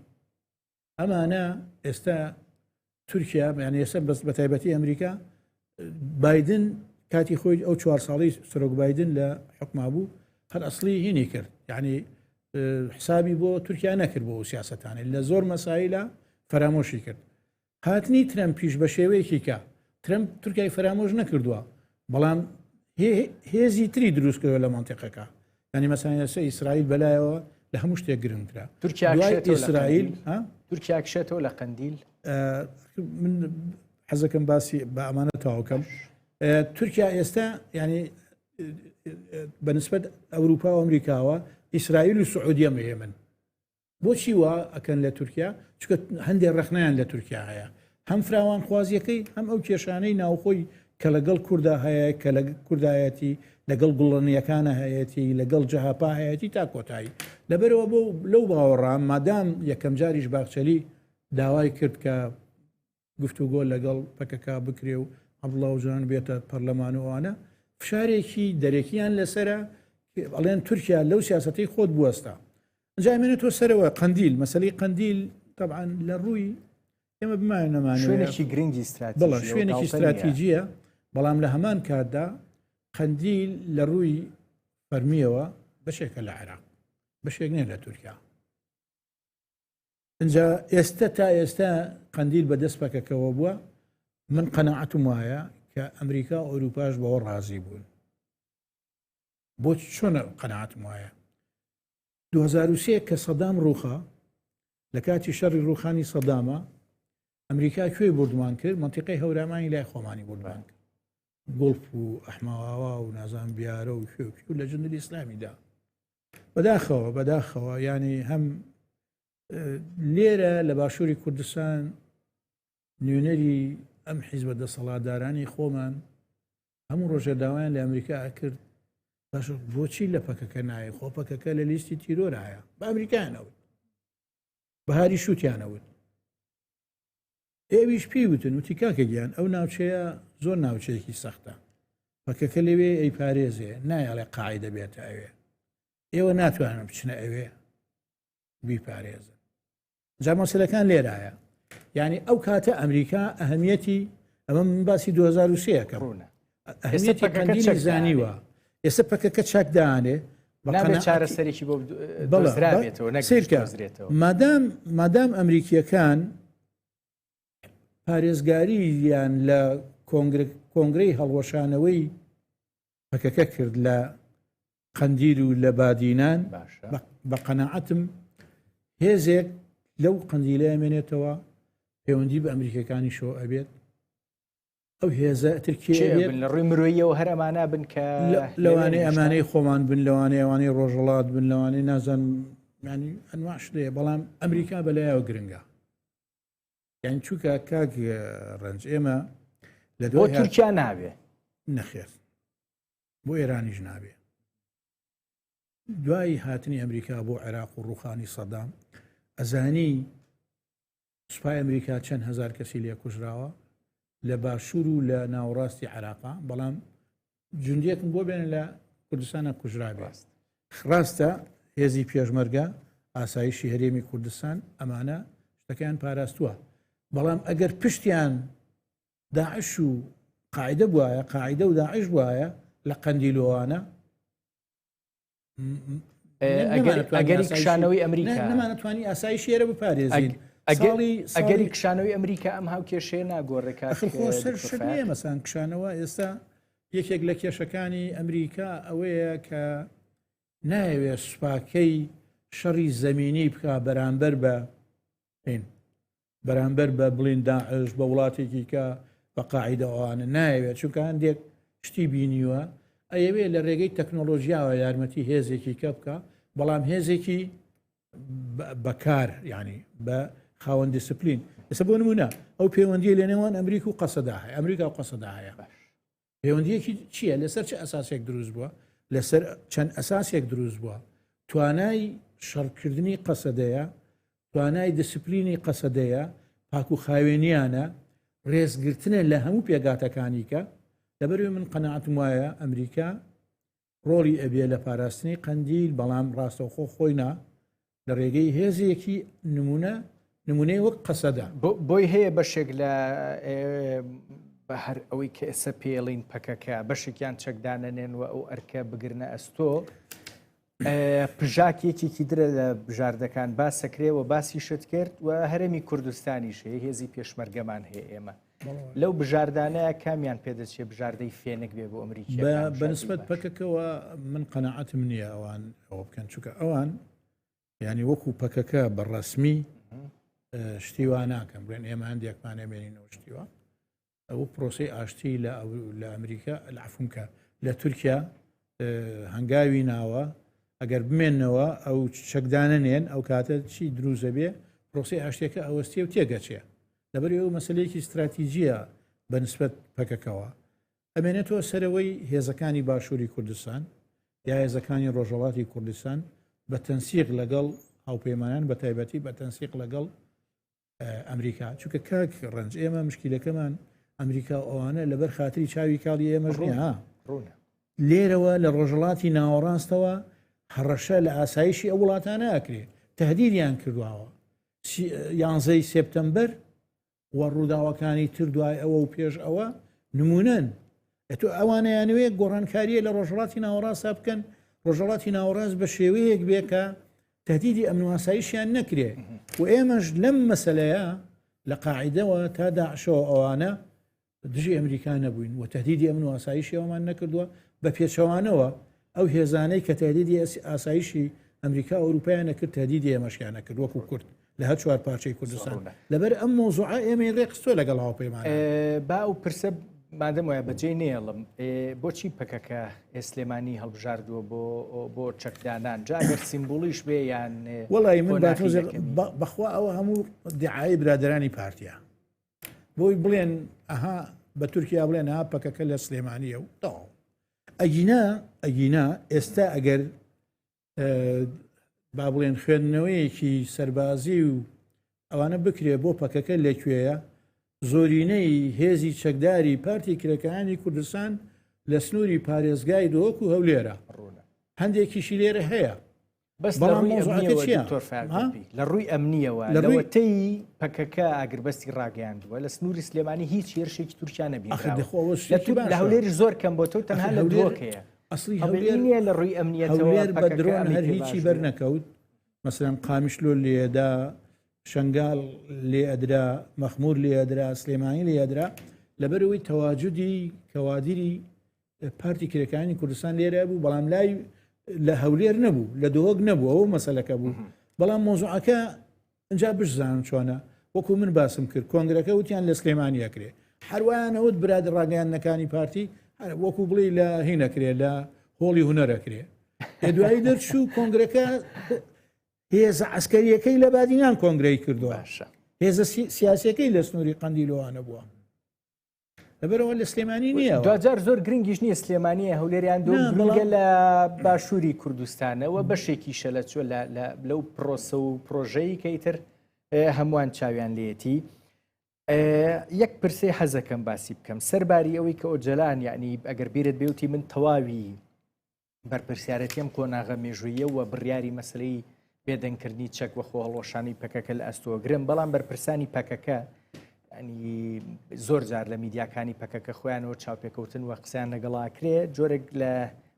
ئەمانە ئێستا تورکیا یعنی ئێستا بە تایبەتی ئەمریکا بایدن کاتی خۆی ئەو 4 ساڵی سرۆک بایدن لە حکما بوو هەر ئەسلی هینی کرد یعنی حسابی بۆ تورکیا نەکرد بۆ سیاسەتانە لە زۆر مەسایلە فەرامۆشی کرد هاتنی ترەمپیش بە شێوەیەکی کە ترەمپ تورکای فەرامۆش نەکردووە بەڵام هێزی تری دروست کردوە لە منتیقەکە ینی مەسایلە ئیسرائیل بەلایەوە لە هەموو شتێک گرنگترا ئیسرائیل تورکیا کشێتەوە لە قەندیل من حەزەکەم باسی بە ئەمانە تاوکەم تورکیا ئێستا ینی بەنسبەت ئەوروپا و ئەمریکاوە ئیسرائیل و سعودیە من بۆچی وا ئەکەن لە تورکیا چکە هەندێک ڕخنیان لە تورکیا هەیە هەم فراوان خوازیەکەی هەم ئەو کێشانەی ناوخۆی کە لەگەڵ کووردا هەیە کە لە کوردایەتی لەگەڵ گوڵەنیەکانە هەیەی لەگەڵ جەهاپا هەیەی تا کۆتایی لەبەرەوە بۆ لەو باوەڕام مادام یەکەم جاریش باخچەلی داوای کرد کە گفتوگۆ لەگەڵ پەکەکە بکرێ و عەبدوڵڵاوجان بێتە پەرلەمانەوانە فشارێکی دەرەکیان لەسرە ئەڵێن تورکیا لەو سیاسەتی خۆت بوەستا جامێنێت تۆ سەرەوە قەندیل مەسەلەی قەندیل طبعا لە ڕووی ئێمە بمان نەمانێت شوێنێکی گرنگی بەڵێ شوێنێکی استراتیجیە بەڵام لە هەمان کاتدا قەندیل لە ڕووی فەرمیەوە بەشێکە لە عێراق بەشێک نێ لە تورکیا اینجا ئێستا تا ئێستا قەندیل بەدەست پەکەکەوە بووە من قەناعەتم وایە کە ئەمریکا و ئەوروپاش بەوە ڕازی بوون بۆ چۆنە قەناعەتم وایە 2003 کە سەدام ڕووخا لە کاتی شەڕی ڕووخانی سەدامە ئەمریکا کوێی بردمان کرد منتیقەی هەورامانی لای خۆمانی بردمان کرد گۆڵف و ئەحماوا و نازان بیارە و شوێکی و لە جندی ئیسلامیدا بەداخەوە ینی هەم لێرە لە باشووری کوردستان نوێنەری ئەم حیزبە دەسەڵاتدارانی خۆمان هەموو ڕۆژە داوایان لە ئەمریکا ئەکرد باش بۆچی لە پەکەکە نایە خۆ پەکەکە لە لیستی تیرۆرایە بە ئەمریکایانەوت بەهاری شووتیانەوت ئێویش پێی وتن وتی کاکە گیان ئەو ناوچەیە زۆر ناوچەیەکی سەختە پەکەکە لەوێ ئەی پارێزێ نایڵێ قاعدە بێتە ئەوێ ئێوە ناتوانن بچنە ئەوێ بیپارێزن جا مەسەلەکان لێرایە یعنی ئەو کاتە ئەمریکا ئەهەمیەتی ئەمە من باسی 2023 کەم ئەهەمیەتی قەندیلی زانیوە ئێستا پەکەکە چاکدانێ نابێت چارەسەرێکی بۆ دۆزرابێتەوە نەگرێتەوە مادام ئەمریکیەکان پارێزگارییان لە کۆنگرەی هەڵوەشانەوەی پەکەکە کرد لە قەندیل و لە بادینان بە قەناعەتم هێزێک لەو قەندیلە ئەمێنێتەوە پەیوەندی بە ئەمریکەکانی شۆ ئەبێت ئەو هێزە ترکیە لە ڕووی مرۆییەوە هەر ئەمانە بن کە لەوانەیە ئەمانەی خۆمان بن لەوانەیە ئەوانەی ڕۆژەڵات بن لەوانەیە نازان ینی ئەنواش لێ بەڵام ئەمریکا بەلایەوە گرنگە یان چووکە کاک ڕەنج ئێمە لە بۆ تورکیا نابێ نەخێر بۆ ئێرانیش نابێ دوای هاتنی ئەمریکا بۆ عێراق و ڕوخانی سەدام ئەزانی سوپای ئەمریکا چەند هەزار کەسی لێ کوژراوە لە باشوور و لە ناوەڕاستی عێراقا بەڵام جوندیەکم بۆ بێنە لە کوردستانە کوژرابێ ڕاستە هێزی پێشمەرگە ئاسایشی هەرێمی کوردستان ئەمانە شتەکان پاراستووە بەڵام ئەگەر پشتیان داعش و قاعدە بواە قاعدە و داعش بواە لە قەندیلۆوانە ئەگەری کشانەوەی ئەمریکا نەمانەتوانی ئاسایی شێرە بپارێزین ئەگەری کشانەوەی ئەمریکا ئەم هاوکێشەیە ناگۆڕێکات نیە مەسان کشانەوە ئێستا یەکێک لە کێشەکانی ئەمریکا ئەوەیە کە ناوێت سوپاکەی شەڕی زەمینی بکە بەرامبەر بە بڵین داعش بە وڵاتێکی کە بە قاعدەوانە ناوێت چونکە هەندێک شتی بینیوە ئەوێ لە ڕێگەی تەکنۆلۆژیاوە یارمەتی هێزێکی کە بکە بەڵام هێزێکی بەکار ینی بە خاوەن دیسپلین ئێستا بۆ نمونە ئەو پەیوەندی لە نێوان ئەمریکا و قەسەدا هەیە ئەمریکا و قەسەدا هەیە پەیوەندیەکی چییە لەسەر چه ئەساسێک دروست بووە لەسەر چەند ئەساسێک دروست بووە توانای شەڕکردنی قەسەدەیە توانای دیسپلینی قەسەدەیە پاک و خاوێنیانە ڕێزگرتنە لە هەموو پێگاتەکانی کە لەبەروی من قەناعەتم وایە ئەمریکا ڕۆڵی ئەبێ لە پاراستنی قەندیل بەڵام ڕاستەوخۆ خۆینا لە ڕێگەی هێزیەکی نمونەی وەک قەسەدا بۆی هەیە بەشێک لە بە هەر ئەوەی کە ئێستا پێڵین پەکەکە بەشێکیان چەکدانەنێنوە ئەو ئەرکە بگرنە ئەستۆ پژاکێکێکی درە لە بژاردەکان باسەکرێەوە باسی شت کرد و هەرێمی کوردستانیش هەیە هێزی پێشمەرگەمان هەیە ئێمە لەو بژاردانەیە کامیان پێدەچێت بژاردەی فێنک بێ بۆ ئەمریکی بەنسبەت پەکەکەوە من قەناعەتم نییە ئەوان ئەوە بکەن چونکە ئەوان ینی وەکو پەکەکە بەڕەسمی شتیوا ناکەم بڵێن ئێمە هەندێکمانە بێنینەوە شتیوە ئەو پرۆسی ئاشتی لە ئەمریکا لەعفونکە لە تورکیا هەنگاوی ناوە ئەگەر بمێنەوە ئەو چەکدانە نێن ئەو کاتە چی دروزە بێ پرۆسی ئاشتێکە ئەوەستێ و تێگەچێ لەبەر ئەو مەسلەیەکی استراتیژیە بەنسبەت پەکەکەوە ئەمێنێتەوە سەرەوەی هێزەکانی باشووری کوردستان یا هێزەکانی ڕۆژهەڵاتی کوردستان بە تەنسیق لەگەڵ هاوپەیمانان بە تایبەتی بە تەنسیق لەگەڵ ئەمریکا چونکە کاک ڕەنج ئێمە مشکیلەکەمان ئەمریکا ئەوانە لەبەر خاتری چاوی کاڵی ئێمەش نیە لێرەوە لە ڕۆژهەڵاتی ناوەڕاستەوە هەڕەشە لە ئاسایشی ئەو وڵاتانە ئەکرێ تهدیدیان کردواوە 11 سپتەمبەر و ڕووداوەکانی تر دوای ئەوە و پێش ئەوە نمونەن ئەتۆ ئەوانەیانوێ گۆڕانکاریە لە ڕۆژهەڵاتی ناوەڕاستە بکەن ڕۆژهەڵاتی ناوەڕاست بە شێوەیەک بێ کە تهدیدی ئەمن و ئاسایشیان نەکرێ و ئێمەش لەم مەسەلەیە لە قاعدەوە تا داعشەوە ئەوانە دژی ئەمریکا نەبووین و تهدیدی ئەمن و ئاسایشی ئەومان نەکردووە بە پێچەوانەوە ئەو هێزانەی کە تهدیدی ئاسایشی ئەمریکا ئەوروپایان نەکرد تهدیدی ئێمەشیان نەکرد وەکو کورد لە هەر چوار پارچەی کوردستان لەبەر ئەم مۆزوعە ئێمە ڕێکخستۆ لەگەڵ هاوپەیمان با ئەو پرسە مادەم وایە بەجێ نێڵم بۆچی پەکەکە ئێسلێمانی هەڵبژاردووە بۆ چەکدانان جاگەر سیمبولیش بێ یان وەڵی من بەخوا ئەوە هەموو دیعایی برادرانی پارتیە بۆی بڵێن ئەها بە تورکیا بڵێن ها پەکەکە لە سلێمانیە و تەواو ئەگینا ئێستا ئەگەر با بڵێن خوێندنەوەیەکی سەربازی و ئەوانە بکرێ بۆ پەکەکە لەکوێیە زۆرینەی هێزی چەکداری پارتی کرێکەکانی کوردستان لە سنووری پارێزگای دۆک و هەولێرە هەندێکیشی لێرە هەیە بەس لە ڕووی ئەمنیەوە لەوەتەی پەکەکە ئاگربەستی ڕاگەیاندووە لە سنووری سلێمانی هیچ هێرشێکی تورکیا نەبینراوە لە هەولێری زۆر کەم بۆ تۆ تەنها لە دۆکەیە ئەسلی هەولێر لە ڕووی ئەمنیەتەوە بە درۆن هەر هیچی بەرنەکەوت مەسەڵەن قامیشلۆ لێدا شنگال لێ ئەدرا مەخمور لێ ئەدرا سلێمانی لێ ئەدرا لەبەرەوەی تەواجودی کەوادری پارتی کرێکانی کوردستان لێرە بوو بەڵام لای لە هەولێر نەبوو لە دۆک نەبوو ئەو مەسەلەکە بوو بەڵام مۆزوعەکە ئەجا بشزانم چۆنە وەکو من باسم کرد کۆنگرەکە وتیان لە سلێمانی ئەکرێ هەروانەوت براد ڕاگەیانەکانی پارتی وەکو بڵێ لە هینەکرێ لە هۆڵی هوەرەکرێ دوایی دەرچوو کۆنگرەکە هێزە عسکەریەکەی لە بادینان کۆنگرەی کردووە هێزە سیاسەکەی لە سنووری قەندیلۆوانە بووە لەبەرەوە لە سلێمانی نییە دوجار زۆر گرنگیش نییە سلێمانیە هەولێریان دوگە لە باشووری کوردستانەوە بەشێکیشە لە چۆ لەو پرۆسە و پرۆژەی کەیتر هەمووان چاویان لێتی یەک پرسێ حەزەکەم باسی بکەم سەرباری ئەوەی کە ئۆجەلان یعنی ئەگەر بیرت بێوتی من تەواوی بەرپرسیارەتیم کۆناغە مێژوویە و بڕیاری مەسلەی بێدەنگکردنی چەک وەخۆ هەڵۆشانی پەکەکە لە ئەستۆگرم بەڵام بەرپرسانی پەکەکە ینی زۆر جار لە میدیاکانی پەکەکە خۆیانەوە چاوپێکەوتن و قسەیان لەگەڵاکرێ جۆرێک لە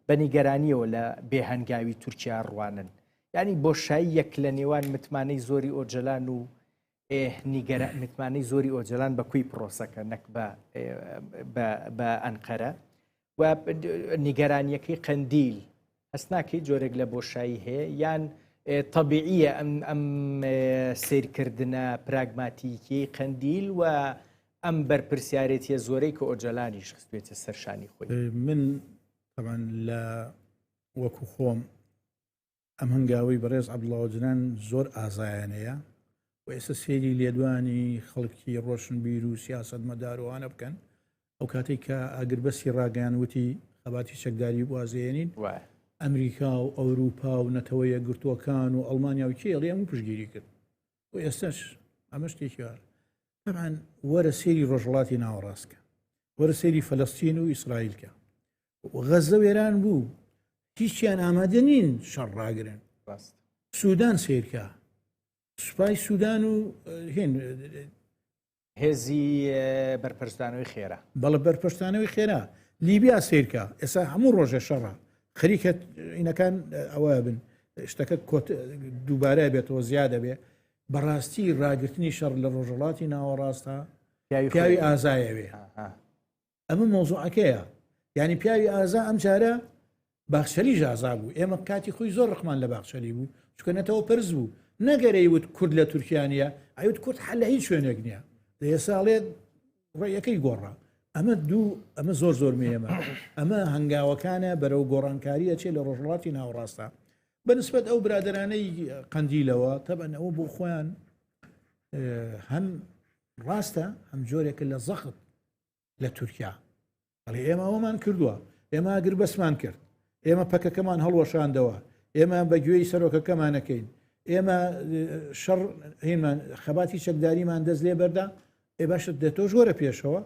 بەنیگەرانیەوە لە بێهەنگاوی تورکیا ڕوانن ینی بۆشایی یەک لە نێوان متمانەی زۆری ئۆجەلان و متمانەی زۆری ئۆجەلان بە کوی پرۆسەکە نەک بە ئەنقەرە و نیگەرانیەکەی قەندیل هەستناکەی جۆرێک لە بۆشایی هەیە یان طبیعیە ئەم سیرکردنە پراگماتیکی قەندیل و ئەم بەرپرسیارەتیە زۆرەی کە ئۆجەلانیش خستوێتە سەرشانی خۆی من طبعا لە وەکو خۆم ئەم هەنگاوی بەڕێز عەبدوڵڵا زۆر ئازایانەیە و ئێستا سێری لێدوانی خەڵکی ڕۆشنبیر و سیاسەت مەداروانە بکەن ئەو کاتێک کە ئاگربەسی ڕاگەیانوتی خەباتی چەکداری وازێنین ئەمریکا و ئەوروپا و نەتەوەیە گرتووەکان و ئەڵمانیا و کێڵی هەموو پشگیری کرد و ئێستاش ئەمە شتێکیوار طبعا وەرە سێری ڕۆژهەڵاتی ناوەڕاستکە وەرە سێری فەلەستین و ئیسرائیلکە غەزە وێران بوو هیچیان ئامادە نین شەڕ ڕاگرن سوودان سیرکە سوپای سوودان و هێن هێزی بەرپرسدانەوەی خێرا بەڵە بەرپرسدانەوەی خێرا لیبیا سیرکە ئێستا هەموو ڕۆژە شەڕە خەریکە ئینەکان ئەوە بن شتەکە دووبارە بێتەوە زیادە بێ بەڕاستی ڕاگررتنی شەڕ لە ڕۆژەڵاتی ناوەڕاستە پیاوی ئازایەوێ ئەمە مۆزوعەکەیە یعنی پیاوی ئازا ئەم جارە باخچەلی ژازا بوو ئێمە کاتی خۆی زۆر ڕقمان لە باخچەلی بوو چکەنەتەوە پرز بوو نەگەرەی وت کورد لە تورکیانە ئەوت کورد حل لە هیچ شوێنێک نییە دە ساڵێت ڕێیەکەی گۆڕا ئەمە زۆر مێمە ئەمە هەنگاوەکانە بەرەو گۆڕانکاریە چێ لە ڕۆژڵاتی ناوەڕاستە بەنسبەت ئەو برادرانەی قەندیلەوە تەبەن ئەوە بۆ خۆیان هەم ڕاستە هەم جۆرێکە لە زەخت لە تورکیا بەڵێ ئێمە ئەومان کردووە ئێمە ئەگر بەسمان کرد ئێمە پەکەکەمان هەڵوەشاندەوە ئێمە بە گوێی سەرۆکەکەمانەکەین ئێمە شەڕ هینمان خەباتی چەکداریمان دەست لێ بەردا باشە دێتۆ ژۆرە پێشەوە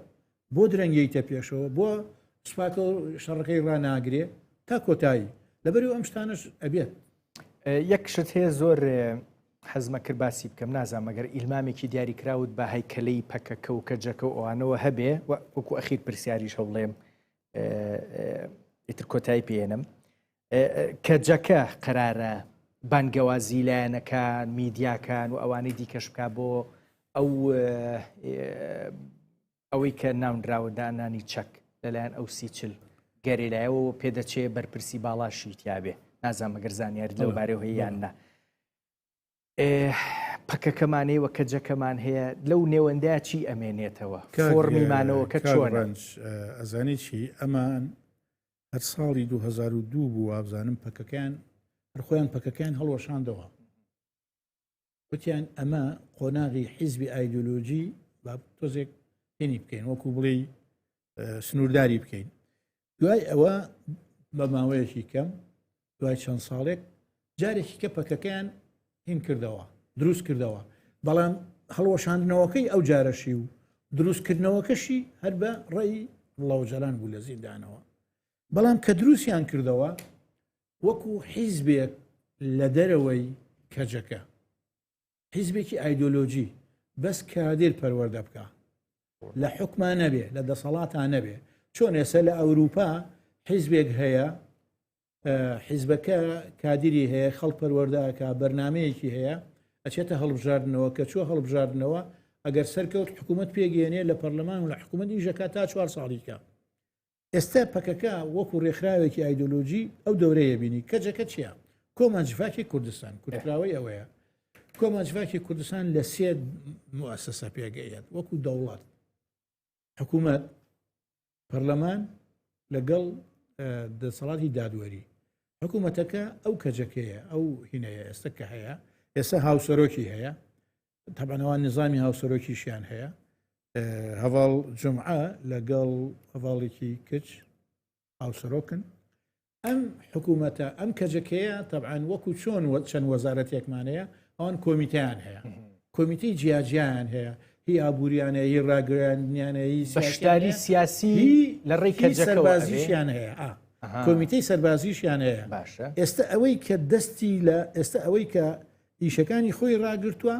بۆ درەنگیتە پێشەوە بۆ سوپاکە شەڕەکەی ڕناگرێ تا کۆتایی لەبەرەوە ئەم شتانش ئەبێت یەک شت هەیە زۆر حەزمە کرد باسی بکەم نازانم ئەگەر ئیلمامێکی دیاری کراوت بە هەیکەلەی پەکەکە و کەجەکە و ئەوانەوە هەبێ وەکو ئەخیر پرسیاریش هەوڵێم ئیتر کۆتایی پێێنم کەجەکە قەرارە بانگەوازی لایەنەکان میدیاکان و ئەوانەی دیکەش بکە بۆ ئەوەی کە ناونراوە دانانی چەک لەلایەن ئەو سیچل گەرێلایەوە پێدەچێ بەرپرسی باڵاشی تیاابێ نازانم ئەگەر زانیاری لەو بارەوە هەیەیاننا پەکەکەمانەی وە کەجەکەمان هەیە لەو نێوەندەیە چی ئەمێنێتەوە فۆرمیمانەوە کە چۆنە ئەزانی چی ئەمان هەر ساڵی 2002 بوو وابزانم پەکەکان هەرخۆیان پەکەکان هەڵوەشاندەوە وتیان ئەمە قۆناغی حیزبی ئایدۆلۆجی با تۆزێک هێنی بکەین وەکو بڵێ سنوورداری بکەین دوای ئەوە بە ماوەیەکی کەم دوای چەند ساڵێک جارێکی کە پەکەکان هین کردەوە دروست کردەوە بەڵام هەڵوەشاندنەوەکەی ئەو جارەشی و دروستکردنەوەکەشی هەر بە ڕێی وڵاوجاران بوو لە زیندانەوە بەڵام کە دروستیان کردەوە وەکو حیزبێک لە دەرەوەی کەجەکە حیزبێکی ئایدۆلۆجی بەس کادر پەروەردە بکە لە حکمان نەبێ لە دەسەڵاتان نەبێ چۆن ئێستا لە ئەوروپا حیزبێک هەیە حیزبەکە کادری هەیە خەڵک پەروەردەکە بەرنمەیەکی هەیە ئەچێتە هەڵبژاردنەوە کە چوە هەڵبژاردنەوە ئەگەر سەرکەوت حکوومەت پێگەێنێ لە پەرلەمان و لە حکوومەتی ژەکە تا 4 ساڵیکە ئێستا پەکەکە وەکو ڕێکخراوێکی ئایدۆلۆجی ئەو دەورەیە بینی کەجەکە چییە کۆمانجڤاکی کوردستان کوردراوی ئەوەیە کۆمانجڤاکی کوردستان لە 3 موسسە پێگەیەت وەکو دەوڵات حکوومەت پەرلەمان لەگەڵ دەسەڵاتی دادوەری حکوومەتەکە ئەو کەجەکەیە ئەو هینەیە ئێستا کە هەیە ئێستا هاوسەرۆکی هەیە تەبەنەوە نظامی هاوسەرۆکیشیان هەیە هەواڵ جمعە لەگەڵ هەواڵێکی کچ هاوسەرۆکن ئەم حکوومەتە ئەم کەجەکەیە تەبعاً وەکو چۆن چەند وەزارەتێکمانەیە ئەوان کۆمیتیان هەیە کۆمیتی جیاجیان هەیە هی ئابوووریانە هی ڕاگەیانیانەیە بەشداری سیاسی لە ڕێی سەربازیشیان هەیە کۆمیتەی سەربازیشیان هەیە ئێستا ئەوەی کە دەستی لە ئێستا ئەوەی کە ئیشەکانی خۆی ڕاگرتووە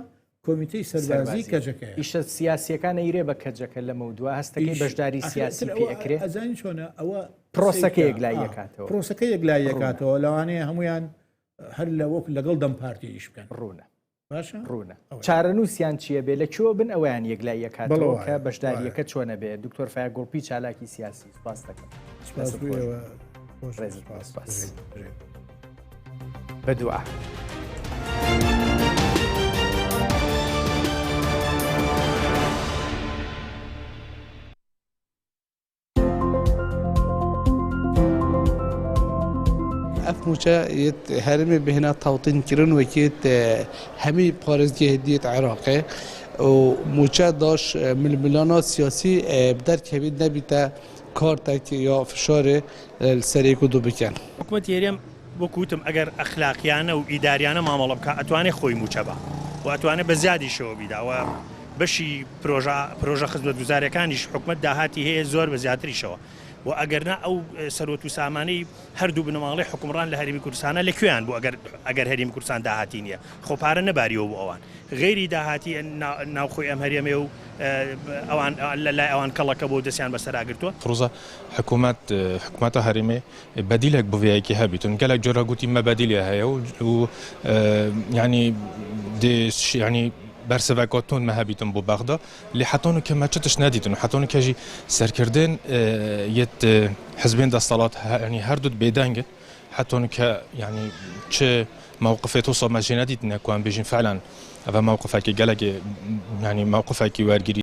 کۆمیتەی سەربازی کەجەکەی ئیشە سیاسیەکانە ئیرێ بە کەجەکە لە مەودووە هەستەکەی بەشداری سیاسی پێ ئەکرێ ئەزانی چۆنە ئەوە پرۆسەکە یەکلای یەکاتەوە پرۆسەکە یەکلای یەکاتەوە لەوانەیە هەمویان هەر لە وەک لەگەڵ دەم پارتی ئیش بکەن ڕوونە باشە ڕوونە چارەنووسیان چییە بێ لە کوێ بن ئەویان یەکلای یەکاتەوە کە بەشداریەکە چۆنە بێ دکتۆر فای گوڵپی چالاکی سیاسی سپاس دەکەم بەدوعا موچە هەرمێ بهێنا تاوتینکردن وەکێت هەمی پارێزگی هەدیەت عێراقێ و موچە داش ململانە سیاسی بدەرکەوێت نەبیتە کارتێک یا فشارێ سەرێک و دوو بکەن حکوومەت هێرێم وەکوتم ئەگەر ئەخلاقیانە و ئیداریانە مامەڵە بکە ئەتوانێت خۆی موچە بە و ئەتوانێت بە زیادیشەوە بیداوە بەشی پرۆژە خزمەت گوزاریەکانیش حکوومەت داهاتی هەیە زۆر بە زیاتریشەوە و ئەگەرنا ئەو سەرۆت و سامانەی هەردوو بنەماڵی حکومڕان لە هەرێمی کوردستانە لەکوێیان بوو ئەگەر هەرێمی کوردستان داهاتی نییە خۆپارە نەباریەوە بۆ ئەوان غێری داهاتی ناوخۆی ئەم هەرێمێ و ئەوان لە لای ئەوان کەڵەکە بۆ دەستیان بەسەراگرتووە فڕۆزە حکوومەتە هەرێمێ بەدیلێک بڤەیەکی هەبیتون گەلێک جۆرە گوتی مەبەدیلێ هەیە و ینی برسەڤەکاتۆن مە هەبیتن بۆ بەغدا لێ حەتۆن کە مەچتش نەدیتن و حەتۆن کەژی سەرکردن یەت حزبێن دەسەڵات ینی هەردوو بێدەنگن حەتۆن کە ینی چ مووقفێت و سەمەژێ نەدیتنە کوان بێژین فعلان ئەوە مووقفێکی گەلێکی ینی مووقفێکی وەرگیری